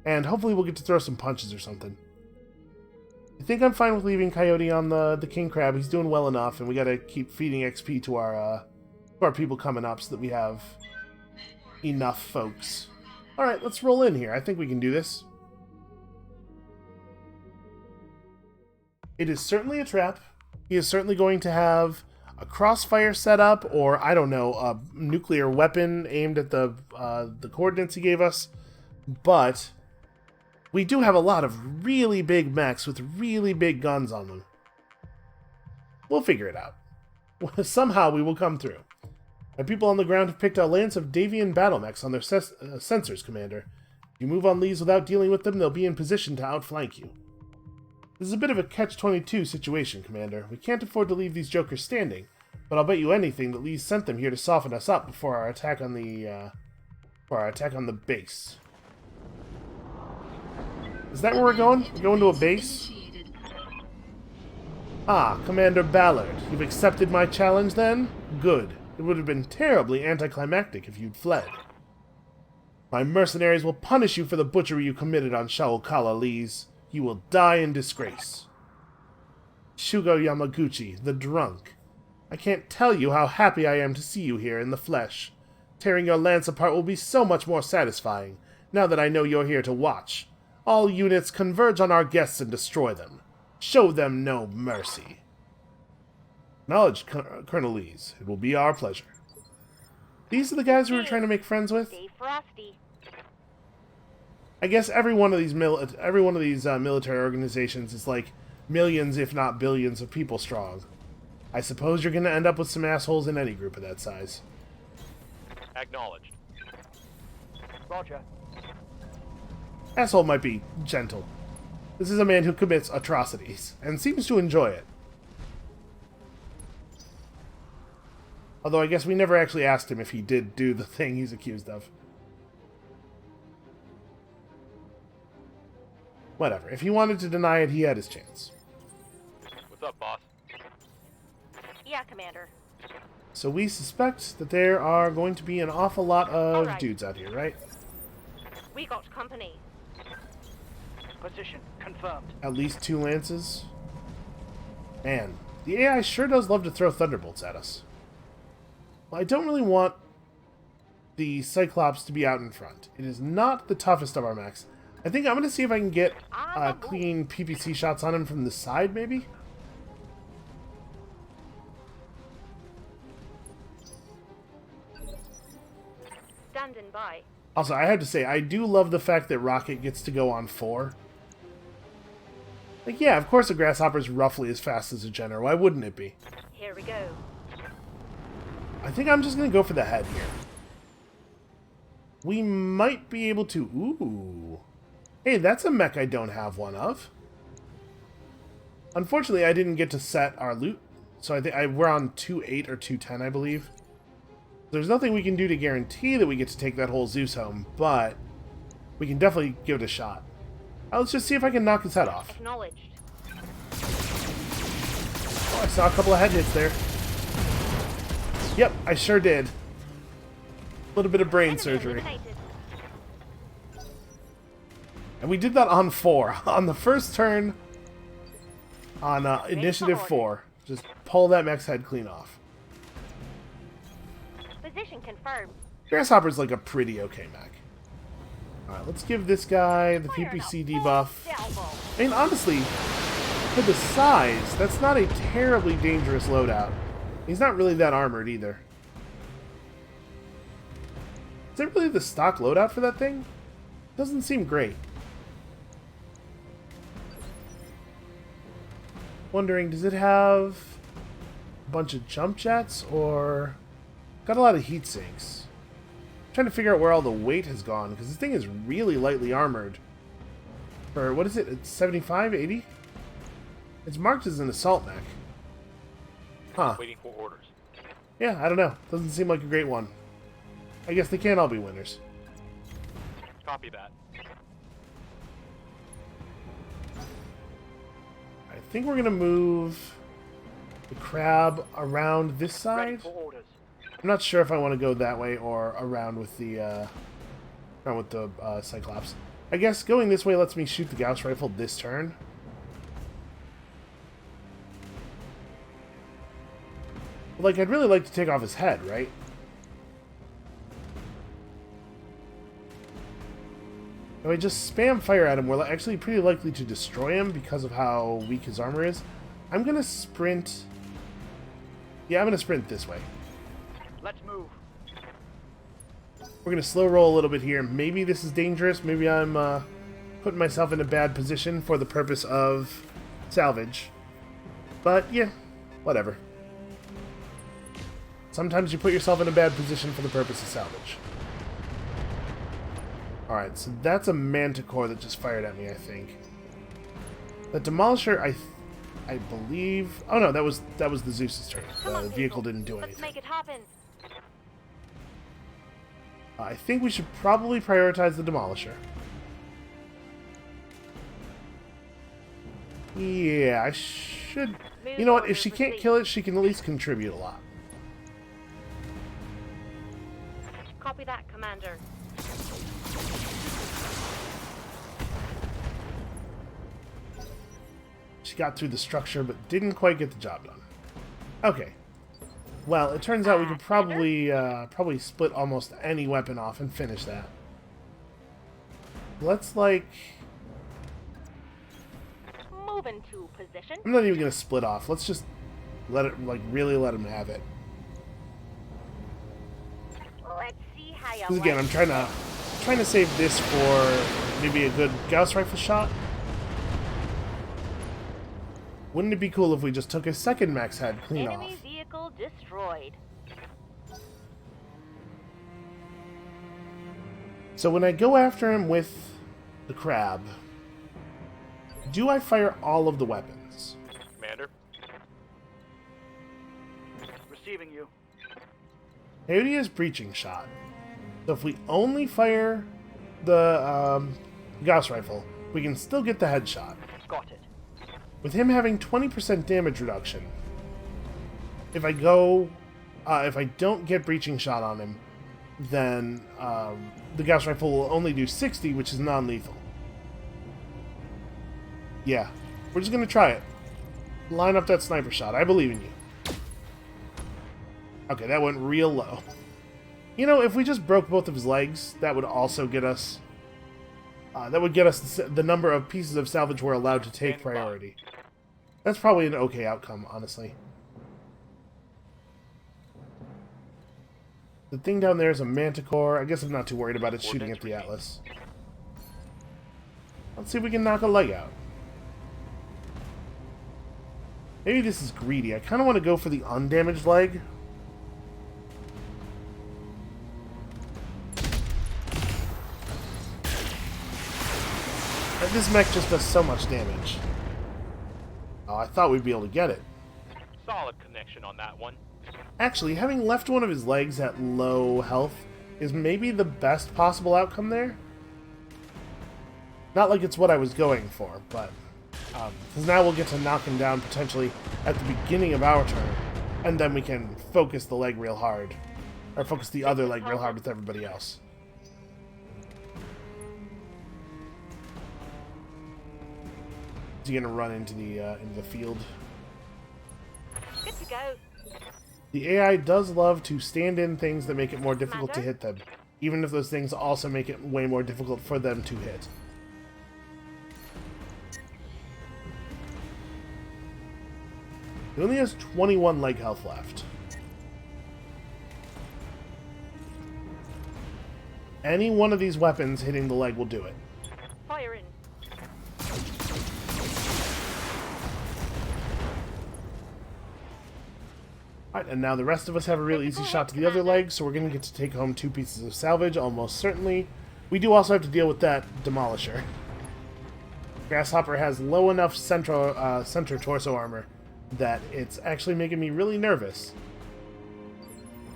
And hopefully we'll get to throw some punches or something. I think I'm fine with leaving Coyote on the King Crab. He's doing well enough, and we gotta keep feeding XP to our people coming up so that we have enough folks. Alright, let's roll in here. I think we can do this. It is certainly a trap. He is certainly going to have a crossfire setup, or, I don't know, a nuclear weapon aimed at the coordinates he gave us. But we do have a lot of really big mechs with really big guns on them. We'll figure it out. Somehow we will come through. My people on the ground have picked a lance of Davian battle mechs on their sensors, Commander. If you move on Lees without dealing with them, they'll be in position to outflank you. This is a bit of a catch-22 situation, Commander. We can't afford to leave these jokers standing, but I'll bet you anything that Lees sent them here to soften us up before our attack on the base. Is that where we're going? We're going to a base? Ah, Commander Ballard, you've accepted my challenge then? Good. It would have been terribly anticlimactic if you'd fled. My mercenaries will punish you for the butchery you committed on Shaolkala, Lees. You will die in disgrace. Shugo Yamaguchi, the drunk. I can't tell you how happy I am to see you here in the flesh. Tearing your lance apart will be so much more satisfying, now that I know you're here to watch. All units converge on our guests and destroy them. Show them no mercy. Acknowledged, Colonel Lees. It will be our pleasure. These are the guys we were trying to make friends with? Stay frosty. I guess every one of these military organizations is like millions, if not billions, of people strong. I suppose you're going to end up with some assholes in any group of that size. Acknowledged. Roger. Asshole might be gentle. This is a man who commits atrocities, and seems to enjoy it. Although I guess we never actually asked him if he did do the thing he's accused of. Whatever. If he wanted to deny it, he had his chance. What's up, boss? Yeah, Commander. So we suspect that there are going to be an awful lot of Alright. dudes out here, right? We got company. Position confirmed. At least 2 lances. Man, the AI sure does love to throw thunderbolts at us. Well, I don't really want the Cyclops to be out in front. It is not the toughest of our mechs. I think I'm going to see if I can get clean PPC shots on him from the side, maybe? Standing by. Also, I have to say, I do love the fact that Rocket gets to go on 4. Like, yeah, of course a Grasshopper's roughly as fast as a Jenner. Why wouldn't it be? Here we go. I think I'm just going to go for the head here. We might be able to... Ooh. Hey, that's a mech I don't have one of. Unfortunately, I didn't get to set our loot. So I think we're on 2.8 or 2.10, I believe. There's nothing we can do to guarantee that we get to take that whole Zeus home, but we can definitely give it a shot. Let's just see if I can knock his head off. Acknowledged. Oh, I saw a couple of head hits there. Yep, I sure did. A little bit of brain Enemy surgery. eliminated. And we did that on 4. On the first turn, on initiative 4. Just pull that mech's head clean off. Position confirmed. Grasshopper's like a pretty okay mech. Alright, let's give this guy the Fire PPC in a debuff. full salvo. I mean, honestly, for the size, that's not a terribly dangerous loadout. He's not really that armored either. Is that really the stock loadout for that thing? Doesn't seem great. Wondering, does it have a bunch of jump jets or got a lot of heat sinks? Trying to figure out where all the weight has gone because this thing is really lightly armored. For what is it? It's 75, 80? It's marked as an assault mech. Huh. Waiting for orders. Yeah, I don't know. Doesn't seem like a great one. I guess they can't all be winners. Copy that. I think we're gonna move the crab around this Ready side. for orders. I'm not sure if I want to go that way or around with the Cyclops. I guess going this way lets me shoot the Gauss rifle this turn. Like, I'd really like to take off his head, right? If I just spam fire at him, we're actually pretty likely to destroy him because of how weak his armor is. I'm gonna sprint... Yeah, I'm gonna sprint this way. Let's move. We're going to slow roll a little bit here. Maybe this is dangerous. Maybe I'm putting myself in a bad position for the purpose of salvage. But, yeah, whatever. Sometimes you put yourself in a bad position for the purpose of salvage. Alright, so that's a Manticore that just fired at me, I think. The Demolisher, I believe... Oh, no, that was the Zeus's turn. Come on, The vehicle people. didn't do Let's anything. make it happen. I think we should probably prioritize the Demolisher. Yeah, I should... You know what? If she can't kill it, she can at least contribute a lot. Copy that, Commander. She got through the structure, but didn't quite get the job done. Okay. Well, it turns out we could probably split almost any weapon off and finish that. Let's, like... Move into position. I'm not even going to split off. Let's just let it, like, really let him have it. Let's see how you Because again, I'm trying to save this for maybe a good Gauss rifle shot. Wouldn't it be cool if we just took a second max head clean Enemy off? vehicle destroyed. So when I go after him with the crab, do I fire all of the weapons? Commander. Receiving you. Coyote has breaching shot. So if we only fire the Gauss rifle, we can still get the headshot. Got it. With him having 20% damage reduction, if I go, if I don't get breaching shot on him, then the Gauss rifle will only do 60, which is non-lethal. Yeah, we're just gonna try it. Line up that sniper shot. I believe in you. Okay, that went real low. You know, if we just broke both of his legs, that would also get us... that would get us the number of pieces of salvage we're allowed to take priority. That's probably an okay outcome, honestly. The thing down there is a manticore. I guess I'm not too worried about it shooting at the Atlas. Let's see if we can knock a leg out. Maybe this is greedy. I kind of want to go for the undamaged leg. This mech just does so much damage. Oh, I thought we'd be able to get it. Solid connection on that one. Actually, having left one of his legs at low health is maybe the best possible outcome there. Not like it's what I was going for, but... because now we'll get to knock him down potentially at the beginning of our turn, and then we can focus the leg real hard. Or focus the other leg real hard with everybody else. Is he gonna run into the field? Good to go. The AI does love to stand in things that make it more difficult to hit them, even if those things also make it way more difficult for them to hit. He only has 21 leg health left. Any one of these weapons hitting the leg will do it. Fire in. Alright, and now the rest of us have a real easy shot to the other leg, so we're going to get to take home 2 pieces of salvage, almost certainly. We do also have to deal with that Demolisher. Grasshopper has low enough center torso armor that it's actually making me really nervous.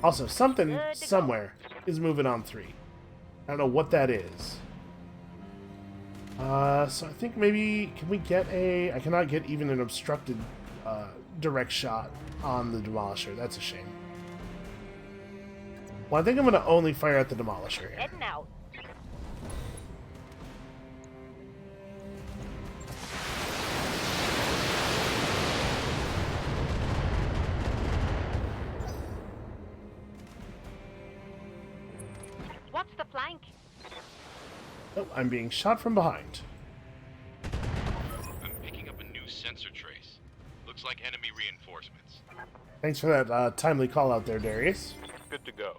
Also, something somewhere is moving on 3. I don't know what that is. So I think maybe... Can we get a... I cannot get even an obstructed direct shot on the Demolisher. That's a shame. Well, I think I'm going to only fire at the Demolisher here. Heading out. What's the flank? Oh, I'm being shot from behind. I'm picking up a new sensor trace. Looks like enemy reinforcements. Thanks for that timely call out there, Darius. Good to go.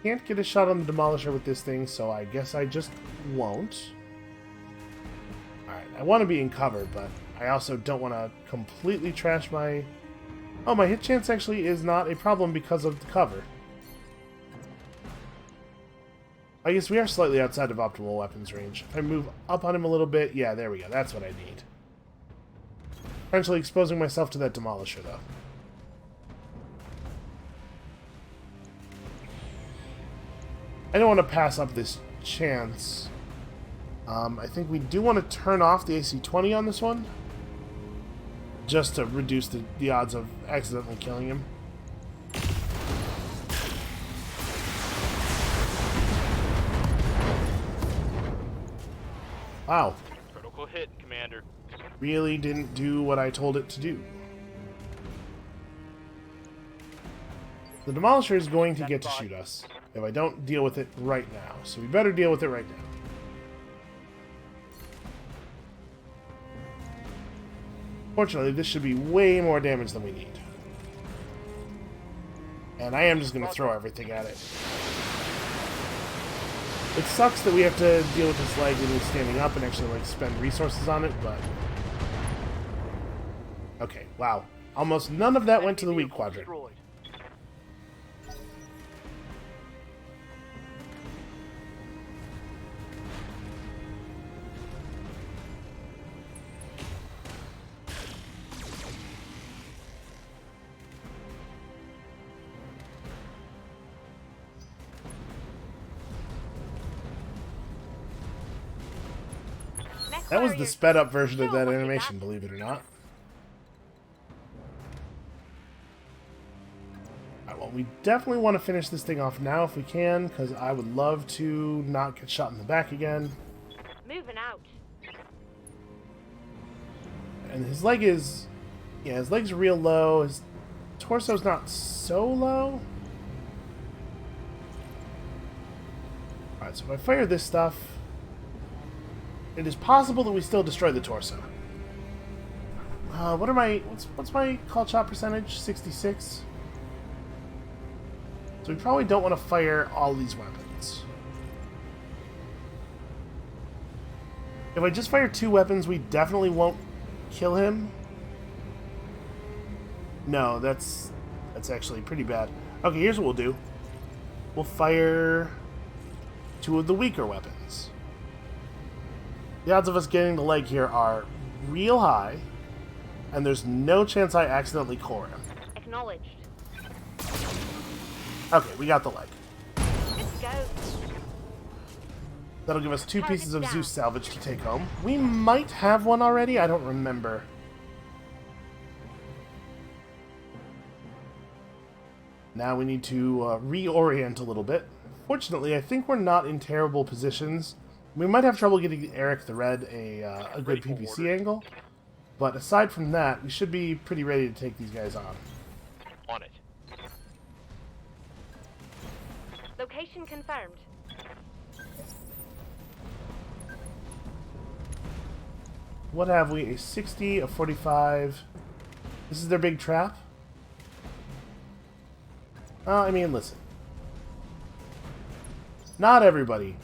Can't get a shot on the Demolisher with this thing, so I guess I just won't. Alright, I want to be in cover, but I also don't want to completely trash my... Oh, my hit chance actually is not a problem because of the cover. I guess we are slightly outside of optimal weapons range. If I move up on him a little bit, yeah, there we go. That's what I need. Potentially exposing myself to that Demolisher, though. I don't want to pass up this chance. I think we do want to turn off the AC-20 on this one, just to reduce the odds of accidentally killing him. Wow. Critical hit, Commander. Really didn't do what I told it to do. The Demolisher is going to get to shoot us if I don't deal with it right now, so we better deal with it right now. Fortunately, this should be way more damage than we need. And I am just going to throw everything at it. It sucks that we have to deal with this leg when he's standing up and actually like spend resources on it, but... Okay, wow. Almost none of that went to the weak quadrant. Destroyed. That was the sped up version of that animation, believe it or not. Alright, well, we definitely want to finish this thing off now if we can, because I would love to not get shot in the back again. Moving out. And his leg is... Yeah, his leg's real low. His torso's not so low. Alright, so if I fire this stuff... It is possible that we still destroy the torso. What are my... What's my call shot percentage? 66? So we probably don't want to fire all these weapons. If I just fire 2 weapons, we definitely won't kill him. No, that's actually pretty bad. Okay, here's what we'll do. We'll fire 2 of the weaker weapons. The odds of us getting the leg here are real high, and there's no chance I accidentally core him. Acknowledged. Okay, we got the leg. Let's go. That'll give us 2 pieces of Zeus salvage to take home. We might have one already, I don't remember. Now we need to reorient a little bit. Fortunately, I think we're not in terrible positions. We might have trouble getting Eric the Red a good PvC angle, but aside from that, we should be pretty ready to take these guys on. On it. Location confirmed. What have we? A 60, a 45. This is their big trap? I mean, listen. Not everybody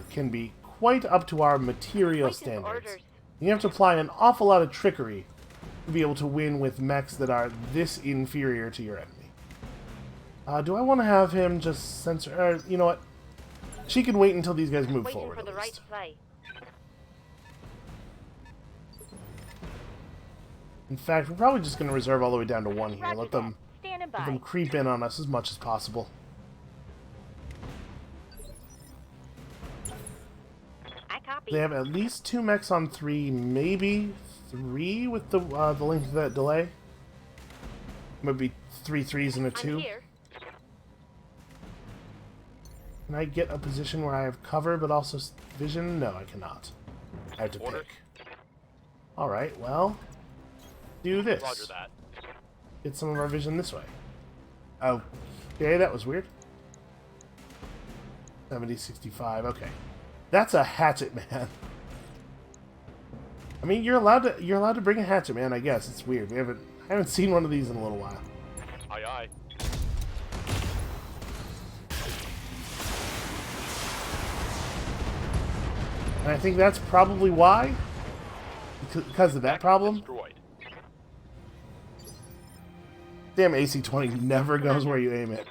can be quite up to our material standards. You have to apply an awful lot of trickery to be able to win with mechs that are this inferior to your enemy. Do I want to have him just censor... you know what? She can wait until these guys move Waiting forward. for the at right least. play. In fact, we're probably just going to reserve all the way down to 1 here. Roger Let them creep in on us as much as possible. I copy. They have at least 2 mechs on 3, maybe 3 with the length of that delay. Maybe 3 3s and a 2. I'm here. Can I get a position where I have cover but also vision? No, I cannot. I have to Order. pick. Alright, well, do this. Roger that. Get some of our vision this way. Okay, that was weird. 70, 65, okay. That's a hatchet man. I mean, you're allowed to bring a hatchet man, I guess. It's weird. I haven't seen one of these in a little while. Aye aye. And I think that's probably why. Because of that problem. Destroyed. Damn, AC-20 never goes where you aim it.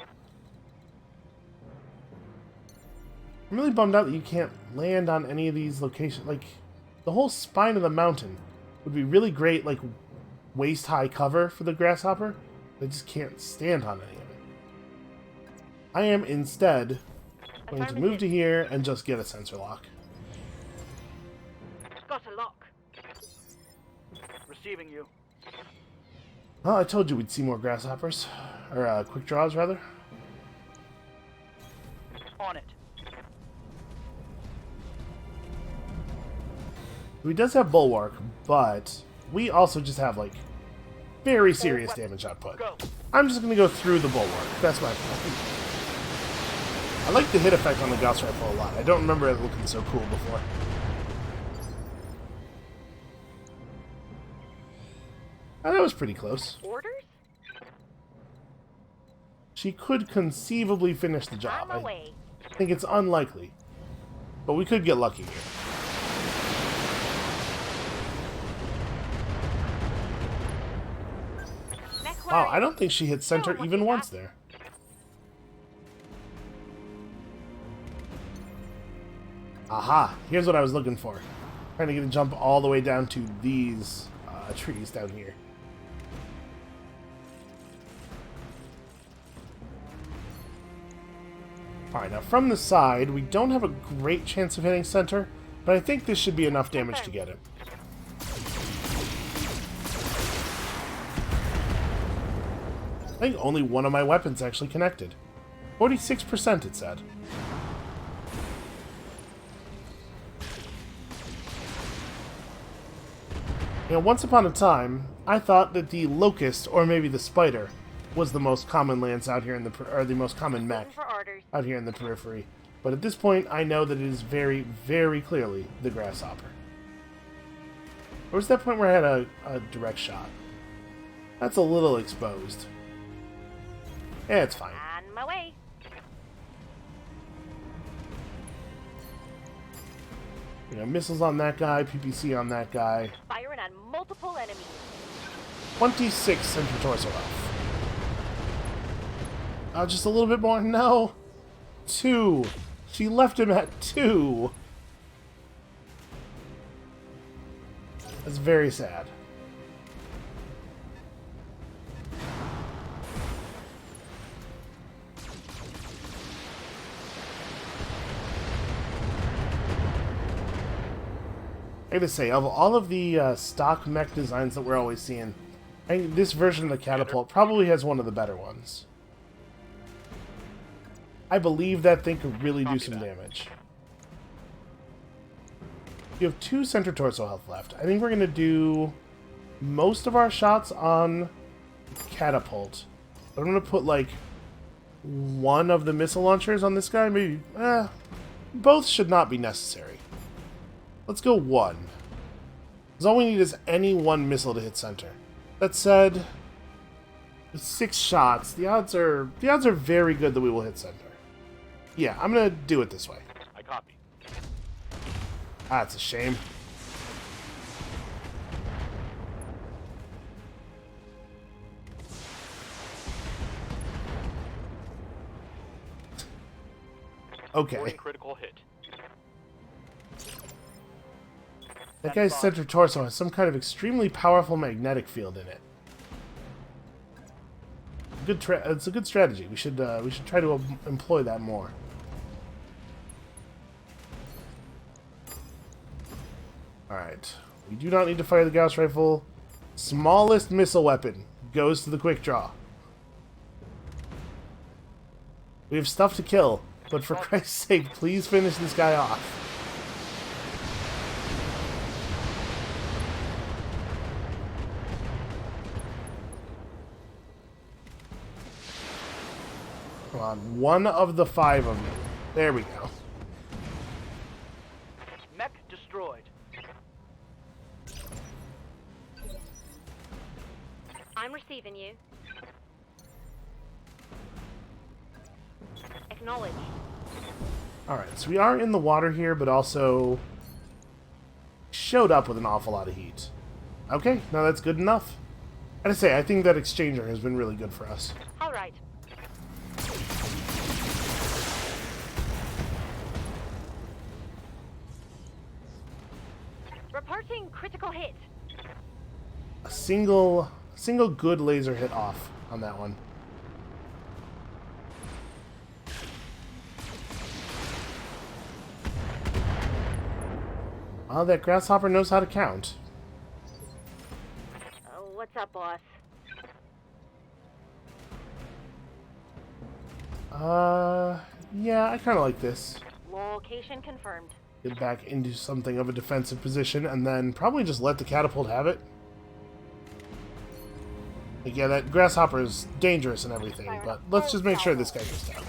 I'm really bummed out that you can't land on any of these locations. Like, the whole spine of the mountain would be really great, like, waist-high cover for the grasshopper. They just can't stand on any of it. I am instead going to move to here and just get a sensor lock. Got a lock. Receiving you. Well, I told you we'd see more grasshoppers. Or, quick draws, rather. On it. He does have Bulwark, but we also just have, like, very serious damage output. Go. I'm just going to go through the Bulwark. That's my plan. I like the hit effect on the Gauss Rifle a lot. I don't remember it looking so cool before. Oh, that was pretty close. Orders? She could conceivably finish the On job. my I way. think it's unlikely. But we could get lucky here. Mech Wow, warrior. I don't think she hit center Sure, even what you once got? there. Aha! Here's what I was looking for. Trying to get a jump all the way down to these trees down here. Alright, now from the side, we don't have a great chance of hitting center, but I think this should be enough damage to get it. I think only one of my weapons actually connected. 46% it said. You know, once upon a time, I thought that the locust, or maybe the spider, was the most common lance out here in the or the most common mech Waiting for orders. out here in the periphery. But at this point, I know that it is very, very clearly the grasshopper. Where's that point where I had a direct shot? That's a little exposed. Yeah, it's fine. On my way. You know, missiles on that guy, PPC on that guy. Firing on multiple enemies. 26 center torso health. Oh, just a little bit more. No. 2. She left him at 2. That's very sad. I gotta say, of all of the stock mech designs that we're always seeing, I think this version of the catapult probably has one of the better ones. I believe that thing could really do some damage. You have 2 center torso health left. I think we're gonna do most of our shots on catapult. I'm gonna put like one of the missile launchers on this guy. Maybe both should not be necessary. Let's go 1. Because all we need is any one missile to hit center. That said, with 6 shots, the odds are very good that we will hit center. Yeah, I'm gonna do it this way. I copy. Ah, it's a shame. Okay. Reporting critical hit. That guy's center torso has some kind of extremely powerful magnetic field in it. It's a good strategy. We should try to employ that more. All right. We do not need to fire the Gauss rifle. Smallest missile weapon goes to the quick draw. We have stuff to kill, but for Christ's sake, please finish this guy off. Come on, one of the 5 of you. There we go. Mech destroyed. I'm receiving you. Acknowledge. Alright, so we are in the water here, but also showed up with an awful lot of heat. Okay, now that's good enough. I say, I think that exchanger has been really good for us. All right. Reporting critical hit. A single good laser hit off on that one. Well, that grasshopper knows how to count. What's up, boss? Yeah, I kind of like this. Location confirmed. Get back into something of a defensive position, and then probably just let the catapult have it. Like, yeah, that grasshopper is dangerous and everything, but let's just make sure this guy goes down.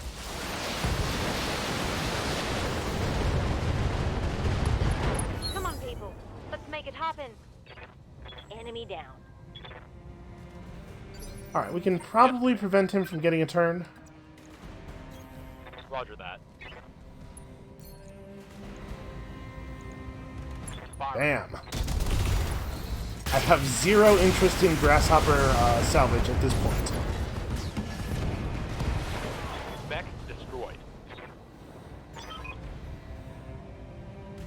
Come on, people. Let's make it happen. Enemy down. Alright, we can probably prevent him from getting a turn. Roger that. Fire. Bam. I have zero interest in grasshopper salvage at this point. Mech destroyed.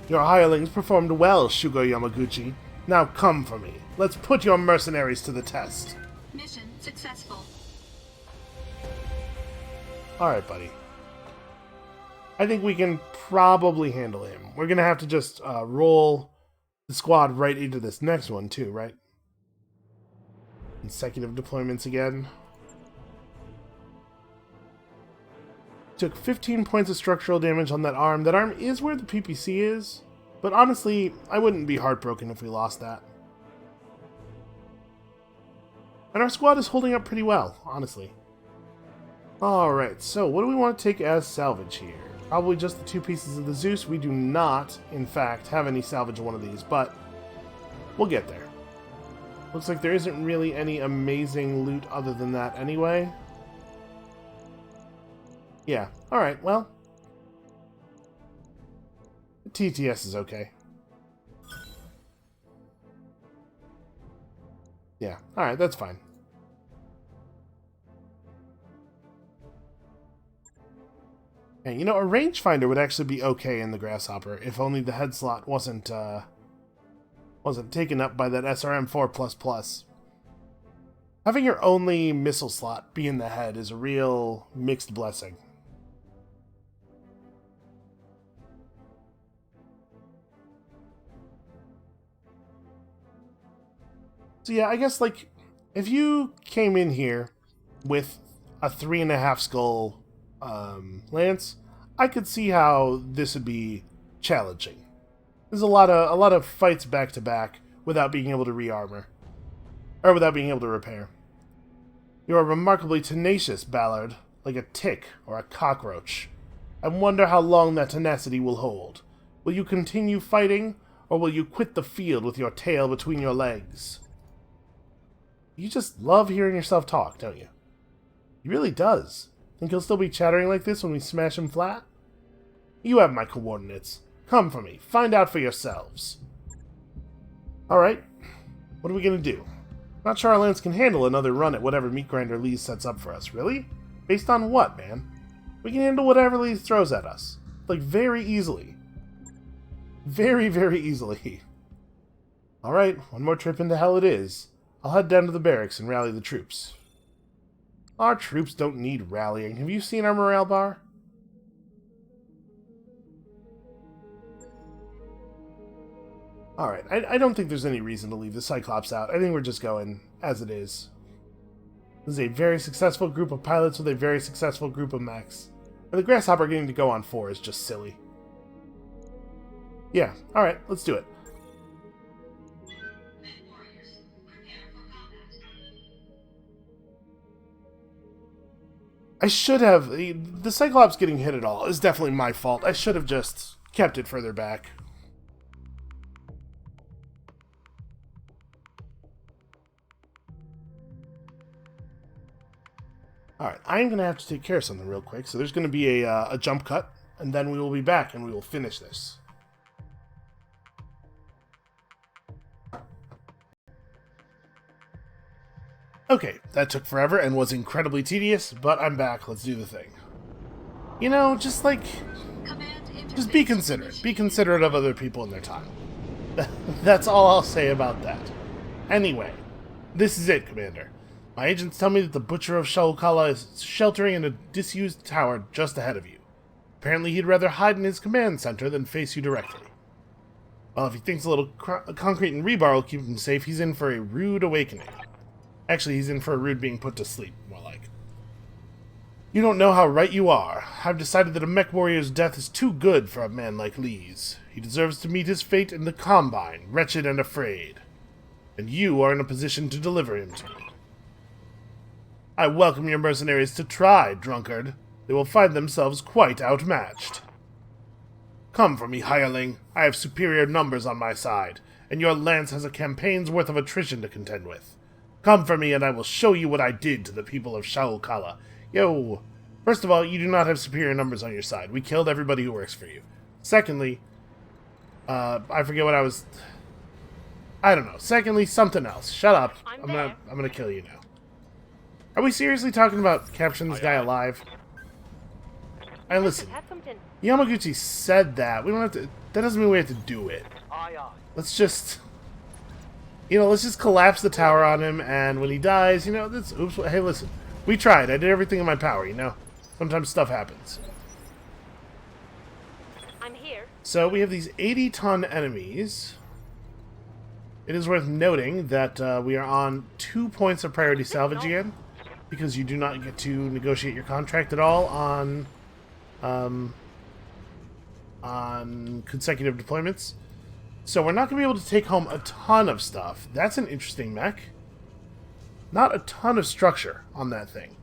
Your hirelings performed well, Shugo Yamaguchi. Now come for me. Let's put your mercenaries to the test. Mission successful. Alright, buddy. I think we can probably handle him. We're gonna have to just roll the squad right into this next one, too, right? Consecutive deployments again. Took 15 points of structural damage on that arm. That arm is where the PPC is, but honestly, I wouldn't be heartbroken if we lost that. And our squad is holding up pretty well, honestly. Alright, so what do we want to take as salvage here? Probably just the 2 pieces of the Zeus. We do not, in fact, have any salvage of one of these, but we'll get there. Looks like there isn't really any amazing loot other than that anyway. Yeah, alright, well. TTS is okay. Yeah, alright, that's fine. And you know, a rangefinder would actually be okay in the Grasshopper, if only the head slot wasn't taken up by that SRM-4++. Having your only missile slot be in the head is a real mixed blessing. So yeah, I guess, like, if you came in here with a 3.5 skull lance, I could see how this would be challenging. There's a lot of fights back to back without being able to re-armor, or without being able to repair. You are remarkably tenacious, Ballard, like a tick or a cockroach. I wonder how long that tenacity will hold. Will you continue fighting, or will you quit the field with your tail between your legs? You just love hearing yourself talk, don't you? He really does. Think he'll still be chattering like this when we smash him flat? You have my coordinates. Come for me. Find out for yourselves. Alright. What are we gonna do? Not sure our lance can handle another run at whatever meat grinder Lees sets up for us, really? Based on what, man? We can handle whatever Lees throws at us. Like, very easily. Very, very easily. Alright, one more trip into hell it is. I'll head down to the barracks and rally the troops. Our troops don't need rallying. Have you seen our morale bar? Alright, I don't think there's any reason to leave the Cyclops out. I think we're just going as it is. This is a very successful group of pilots with a very successful group of mechs. And the Grasshopper getting to go on 4 is just silly. Yeah, alright, let's do it. I should have... The Cyclops getting hit at all is definitely my fault. I should have just kept it further back. Alright, I'm going to have to take care of something real quick. So there's going to be a jump cut, and then we will be back and we will finish this. Okay, that took forever and was incredibly tedious, but I'm back. Let's do the thing. You know, just like... Just be considerate. Be considerate of other people and their time. That's all I'll say about that. Anyway, this is it, Commander. My agents tell me that the Butcher of Shaokala is sheltering in a disused tower just ahead of you. Apparently he'd rather hide in his command center than face you directly. Well, if he thinks a little concrete and rebar will keep him safe, he's in for a rude awakening. Actually, he's in for a rude being put to sleep, more like. You don't know how right you are. I've decided that a mech warrior's death is too good for a man like Lee's. He deserves to meet his fate in the Combine, wretched and afraid. And you are in a position to deliver him to me. I welcome your mercenaries to try, drunkard. They will find themselves quite outmatched. Come for me, hireling. I have superior numbers on my side, and your lance has a campaign's worth of attrition to contend with. Come for me, and I will show you what I did to the people of Shaul Kala. Yo, first of all, you do not have superior numbers on your side. We killed everybody who works for you. Secondly, I forget what I was... I don't know. Secondly, something else. Shut up. I'm gonna kill you now. Are we seriously talking about capturing this guy alive? Hey, listen. Yamaguchi said that. We don't have to... That doesn't mean we have to do it. Aye, aye. Let's just... You know, let's just collapse the tower on him, and when he dies, you know, that's... Oops, hey, listen. We tried. I did everything in my power, you know? Sometimes stuff happens. I'm here. So, we have these 80-ton enemies. It is worth noting that we are on 2 points of priority salvage again, because you do not get to negotiate your contract at all on consecutive deployments. So we're not going to be able to take home a ton of stuff. That's an interesting mech. Not a ton of structure on that thing.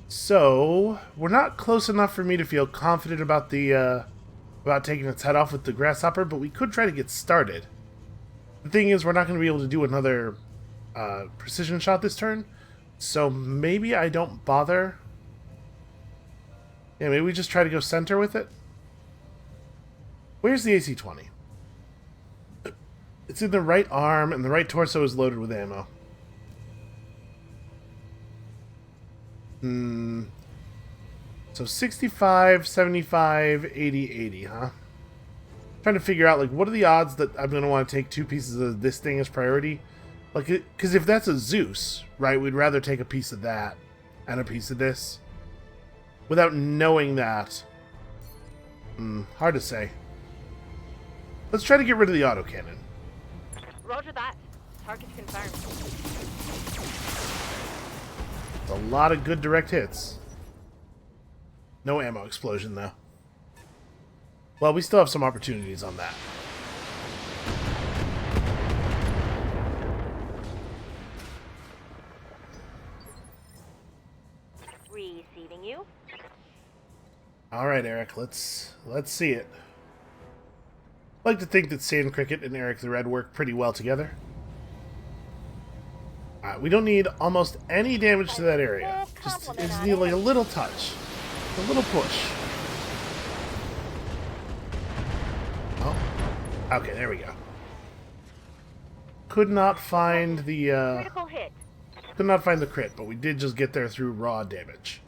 So we're not close enough for me to feel confident about the about taking its head off with the grasshopper, but we could try to get started. The thing is, we're not going to be able to do another precision shot this turn, so maybe I don't bother. Yeah, maybe we just try to go center with it. Where's the AC-20? It's in the right arm, and the right torso is loaded with ammo. So 65, 75, 80, 80, huh? Trying to figure out, like, what are the odds that I'm going to want to take 2 pieces of this thing as priority? Like, because if that's a Zeus, right, we'd rather take a piece of that and a piece of this. Without knowing that. Hard to say. Let's try to get rid of the autocannon. Roger that. Target's confirmed. It's a lot of good direct hits. No ammo explosion, though. Well, we still have some opportunities on that. Receiving you. All right, Eric. Let's see it. I like to think that Sand Cricket and Eric the Red work pretty well together. Alright, we don't need almost any damage to that area. Just need like a little touch. A little push. Oh. Okay, there we go. Could not find the Critical hit. could not find the crit, but we did just get there through raw damage.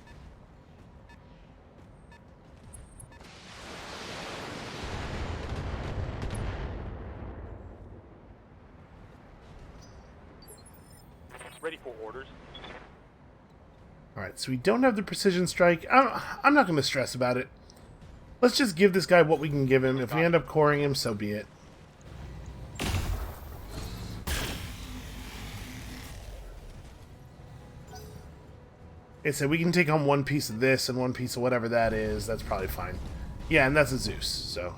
Ready for orders. Alright, so we don't have the precision strike. I'm not going to stress about it. Let's just give this guy what we can give him. If we end up coring him, so be it. Like I said, we can take home 1 piece of this and 1 piece of whatever that is. That's probably fine. Yeah, and that's a Zeus, so...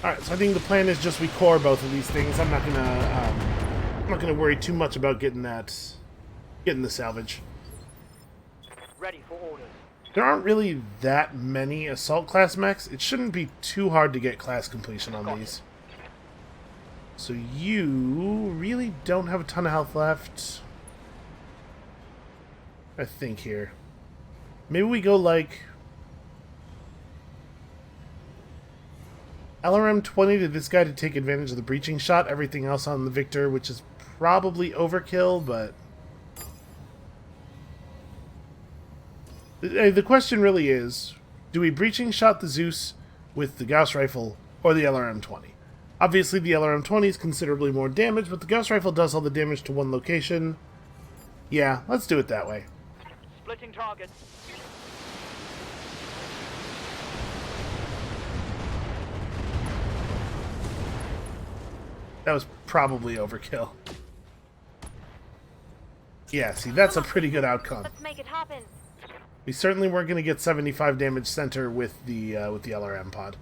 Alright, so I think the plan is just we core both of these things. I'm not gonna worry too much about getting the salvage. Ready for orders. There aren't really that many assault class mechs. It shouldn't be too hard to get class completion on these. So you really don't have a ton of health left. I think here. Maybe we go like LRM 20 to this guy to take advantage of the breaching shot. Everything else on the Victor, which is probably overkill, but the question really is, do we breaching shot the Zeus with the Gauss rifle or the LRM 20? Obviously the LRM 20 is considerably more damage, but the Gauss rifle does all the damage to one location. Yeah, let's do it that way. Splitting target. That was probably overkill. Yeah, see, that's a pretty good outcome. Let's make it happen. We certainly weren't going to get 75 damage center with the LRM pod.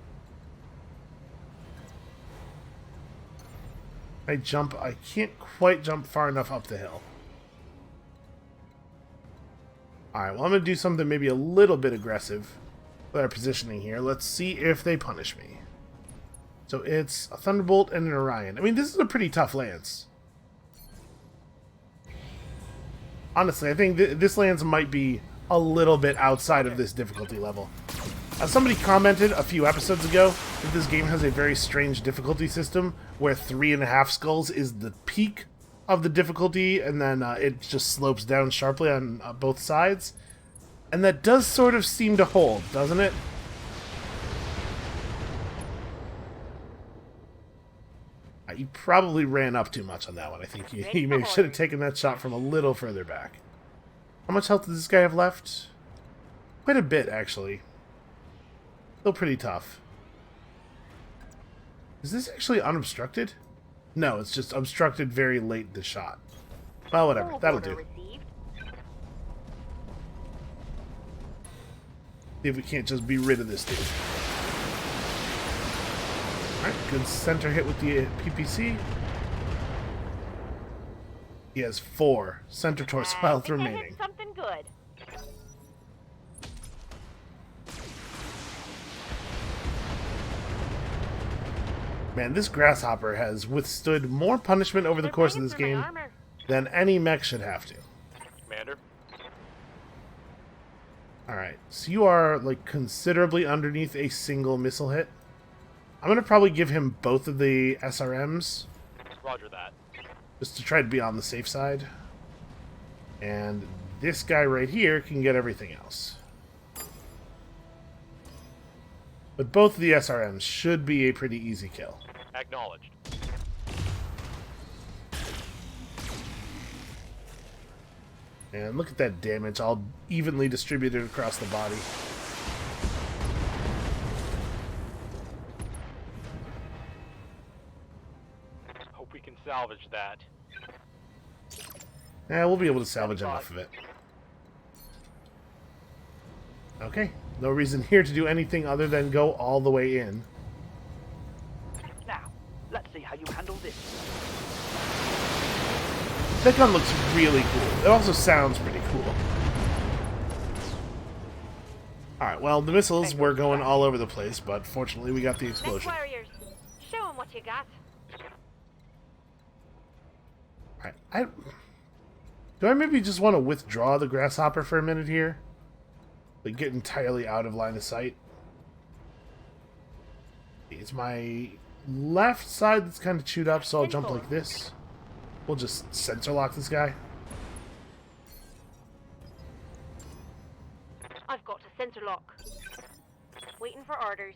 I can't quite jump far enough up the hill. Alright, well I'm going to do something maybe a little bit aggressive with our positioning here. Let's see if they punish me. So it's a Thunderbolt and an Orion. I mean, this is a pretty tough lance. Honestly, I think this lance might be a little bit outside of this difficulty level. Somebody commented a few episodes ago that this game has a very strange difficulty system where 3.5 skulls is the peak of the difficulty, and then it just slopes down sharply on both sides. And that does sort of seem to hold, doesn't it? You probably ran up too much on that one. I think you maybe should have taken that shot from a little further back. How much health does this guy have left? Quite a bit, actually. Still pretty tough. Is this actually unobstructed? No, it's just obstructed very late in the shot. Well, whatever. That'll do. See if we can't just be rid of this dude. Alright, good center hit with the PPC. He has 4 center torso health remaining. Something good. Man, this grasshopper has withstood more punishment over the course of this game than any mech should have to. Commander. Alright, so you are like considerably underneath a single missile hit. I'm going to probably give him both of the SRMs. Roger that. Just to try to be on the safe side. And this guy right here can get everything else. But both of the SRMs should be a pretty easy kill. Acknowledged. And look at that damage, all evenly distributed across the body. Hope we can salvage that. Yeah, we'll be able to salvage enough of it. Okay, no reason here to do anything other than go all the way in. Now, let's see how you handle this. That gun looks really cool. It also sounds pretty cool. Alright, well, the missiles were going all over the place, but fortunately we got the explosion. Warriors, show them what you got. Alright, do I maybe just want to withdraw the grasshopper for a minute here? Like, get entirely out of line of sight? It's my left side that's kind of chewed up, so I'll jump like this. We'll just sensor lock this guy. I've got a sensor lock. Waiting for orders.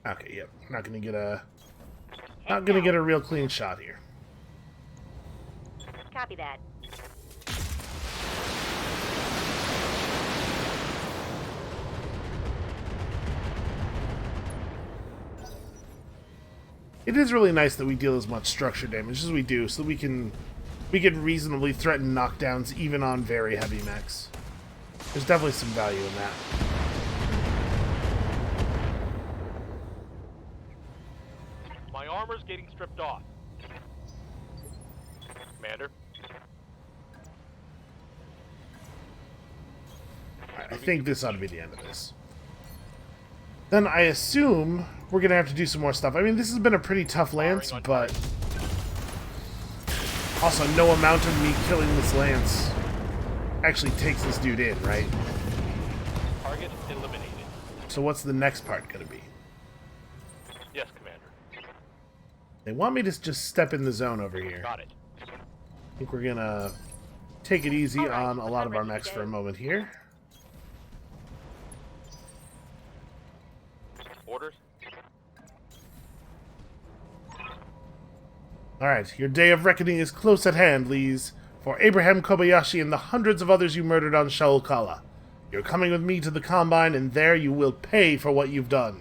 Okay, yep. Not gonna get a real clean shot here. Copy that. It is really nice that we deal as much structure damage as we do, so that we can reasonably threaten knockdowns even on very heavy mechs. There's definitely some value in that. My armor's getting stripped off. Commander. Alright, I think this ought to be the end of this. Then I assume we're going to have to do some more stuff. I mean, this has been a pretty tough lance, but also no amount of me killing this lance actually takes this dude in, right? Target eliminated. So what's the next part going to be? Yes, Commander. They want me to just step in the zone over here. Got it. I think we're going to take it easy on a lot of our mechs for a moment here. Orders? Alright, your day of reckoning is close at hand, Lees. For Abraham Kobayashi and the hundreds of others you murdered on Shaul Kala. You're coming with me to the Combine, and there you will pay for what you've done.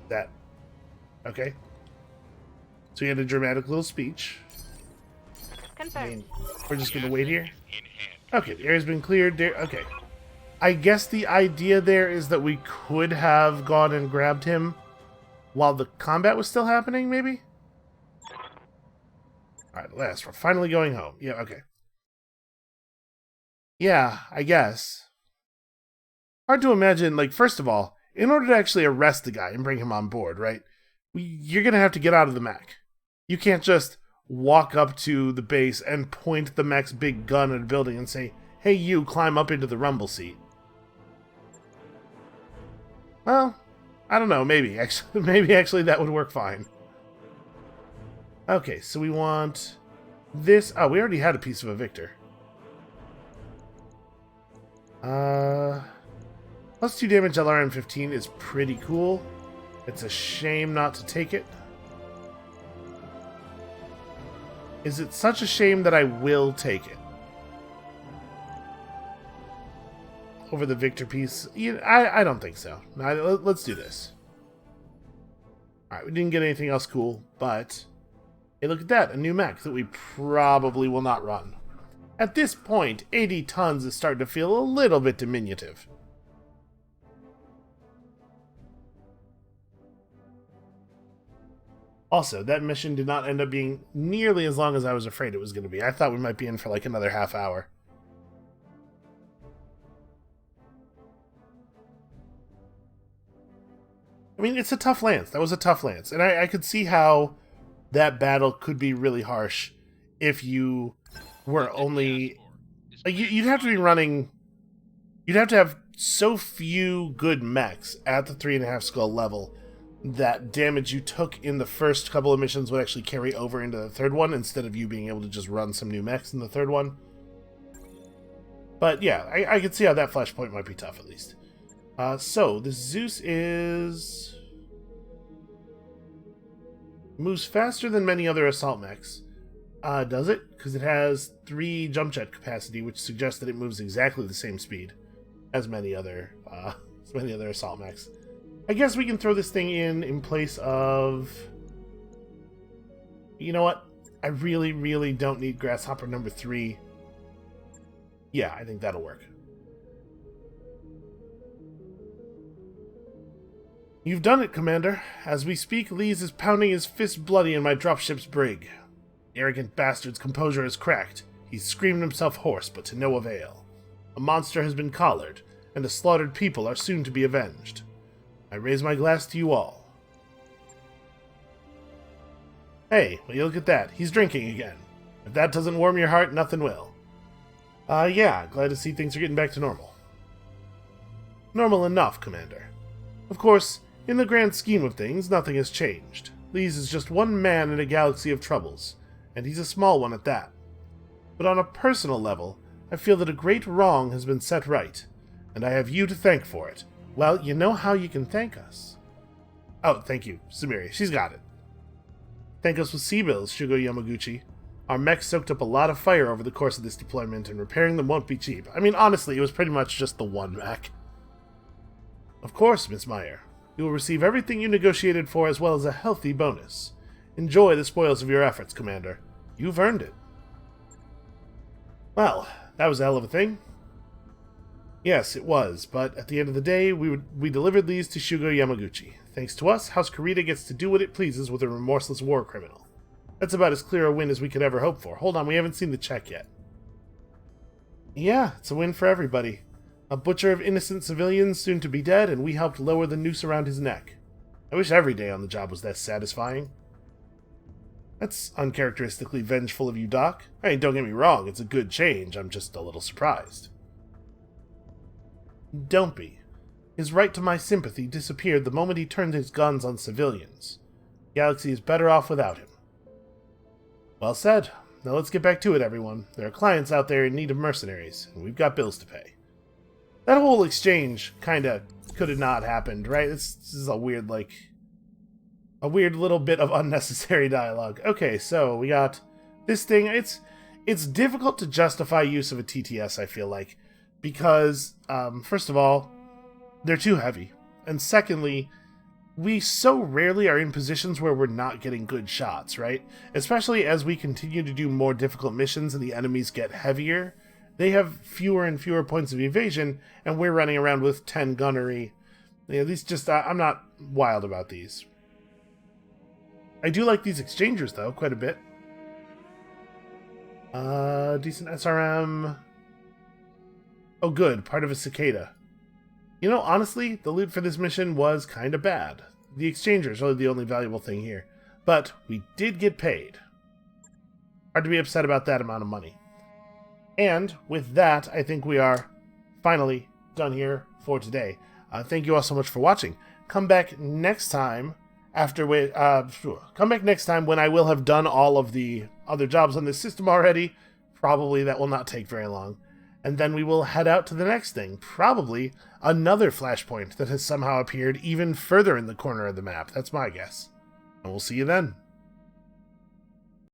That. Okay. So he had a dramatic little speech. Confirmed. I mean, we're just going to wait here? In hand. Okay, the area's been cleared. Okay. I guess the idea there is that we could have gone and grabbed him while the combat was still happening, maybe? Alright, at last, we're finally going home. Yeah, okay. Yeah, I guess. hard to imagine, like, first of all, in order to actually arrest the guy and bring him on board, right, you're going to have to get out of the mech. You can't just walk up to the base and point the mech's big gun at a building and say, hey, you, climb up into the rumble seat. Well, I don't know, maybe. Actually that would work fine. Okay, so we want this. Oh, we already had a piece of a victor. Plus 2 damage LRM-15 is pretty cool. It's a shame not to take it. Is it such a shame that I will take it? Over the victor piece? I don't think so. Let's do this. Alright, we didn't get anything else cool, but... Hey, look at that, a new mech that we probably will not run. At this point, 80 tons is starting to feel a little bit diminutive. Also, that mission did not end up being nearly as long as I was afraid it was going to be. I thought we might be in for like another half hour. I mean, it's a tough lance. That was a tough lance. And I could see how that battle could be really harsh if you were only... Like, you'd have to be running... You'd have to have so few good mechs at the 3.5 skull level that damage you took in the first couple of missions would actually carry over into the third one instead of you being able to just run some new mechs in the third one. But yeah, I could see how that Flashpoint might be tough at least. So, the Zeus is... moves faster than many other assault mechs. Does it? Because it has 3 jump jet capacity, which suggests that it moves exactly the same speed as many other assault mechs. I guess we can throw this thing in place of... You know what? I really, really don't need Grasshopper number 3. Yeah, I think that'll work. You've done it, Commander. As we speak, Lees is pounding his fist bloody in my dropship's brig. The arrogant bastard's composure is cracked. He's screamed himself hoarse, but to no avail. A monster has been collared, and the slaughtered people are soon to be avenged. I raise my glass to you all. Hey, will you look at that? He's drinking again. If that doesn't warm your heart, nothing will. Yeah, glad to see things are getting back to normal. Normal enough, Commander. Of course, in the grand scheme of things, nothing has changed. Lees is just one man in a galaxy of troubles, and he's a small one at that. But on a personal level, I feel that a great wrong has been set right, and I have you to thank for it. Well, you know how you can thank us. Oh, thank you, Sumiri. She's got it. Thank us with sea-bills, Shugo Yamaguchi. Our mechs soaked up a lot of fire over the course of this deployment, and repairing them won't be cheap. I mean, honestly, it was pretty much just the one mech. Of course, Miss Meyer. You will receive everything you negotiated for, as well as a healthy bonus. Enjoy the spoils of your efforts, Commander. You've earned it. Well, that was a hell of a thing. Yes, it was, but at the end of the day, we delivered these to Shugo Yamaguchi. Thanks to us, House Kurita gets to do what it pleases with a remorseless war criminal. That's about as clear a win as we could ever hope for. Hold on, we haven't seen the check yet. Yeah, it's a win for everybody. A butcher of innocent civilians soon to be dead, and we helped lower the noose around his neck. I wish every day on the job was that satisfying. That's uncharacteristically vengeful of you, Doc. I mean, don't get me wrong, it's a good change. I'm just a little surprised. Don't be. His right to my sympathy disappeared the moment he turned his guns on civilians. The galaxy is better off without him. Well said. Now let's get back to it, everyone. There are clients out there in need of mercenaries, and we've got bills to pay. That whole exchange kinda could have not happened, right? This is a weird, a weird little bit of unnecessary dialogue. Okay, so we got this thing. It's difficult to justify use of a TTS, I feel like. Because, first of all, they're too heavy. And secondly, we so rarely are in positions where we're not getting good shots, right? Especially as we continue to do more difficult missions and the enemies get heavier. They have fewer and fewer points of evasion, and we're running around with 10 gunnery. Yeah, these just, I'm not wild about these. I do like these exchangers, though, quite a bit. Decent SRM... Oh, good. Part of a cicada. You know, honestly, the loot for this mission was kind of bad. The exchanger is really the only valuable thing here. But we did get paid. Hard to be upset about that amount of money. And with that, I think we are finally done here for today. Thank you all so much for watching. Come back next time come back next time when I will have done all of the other jobs on this system already. Probably that will not take very long. And then we will head out to the next thing. Probably another Flashpoint that has somehow appeared even further in the corner of the map. That's my guess. And we'll see you then.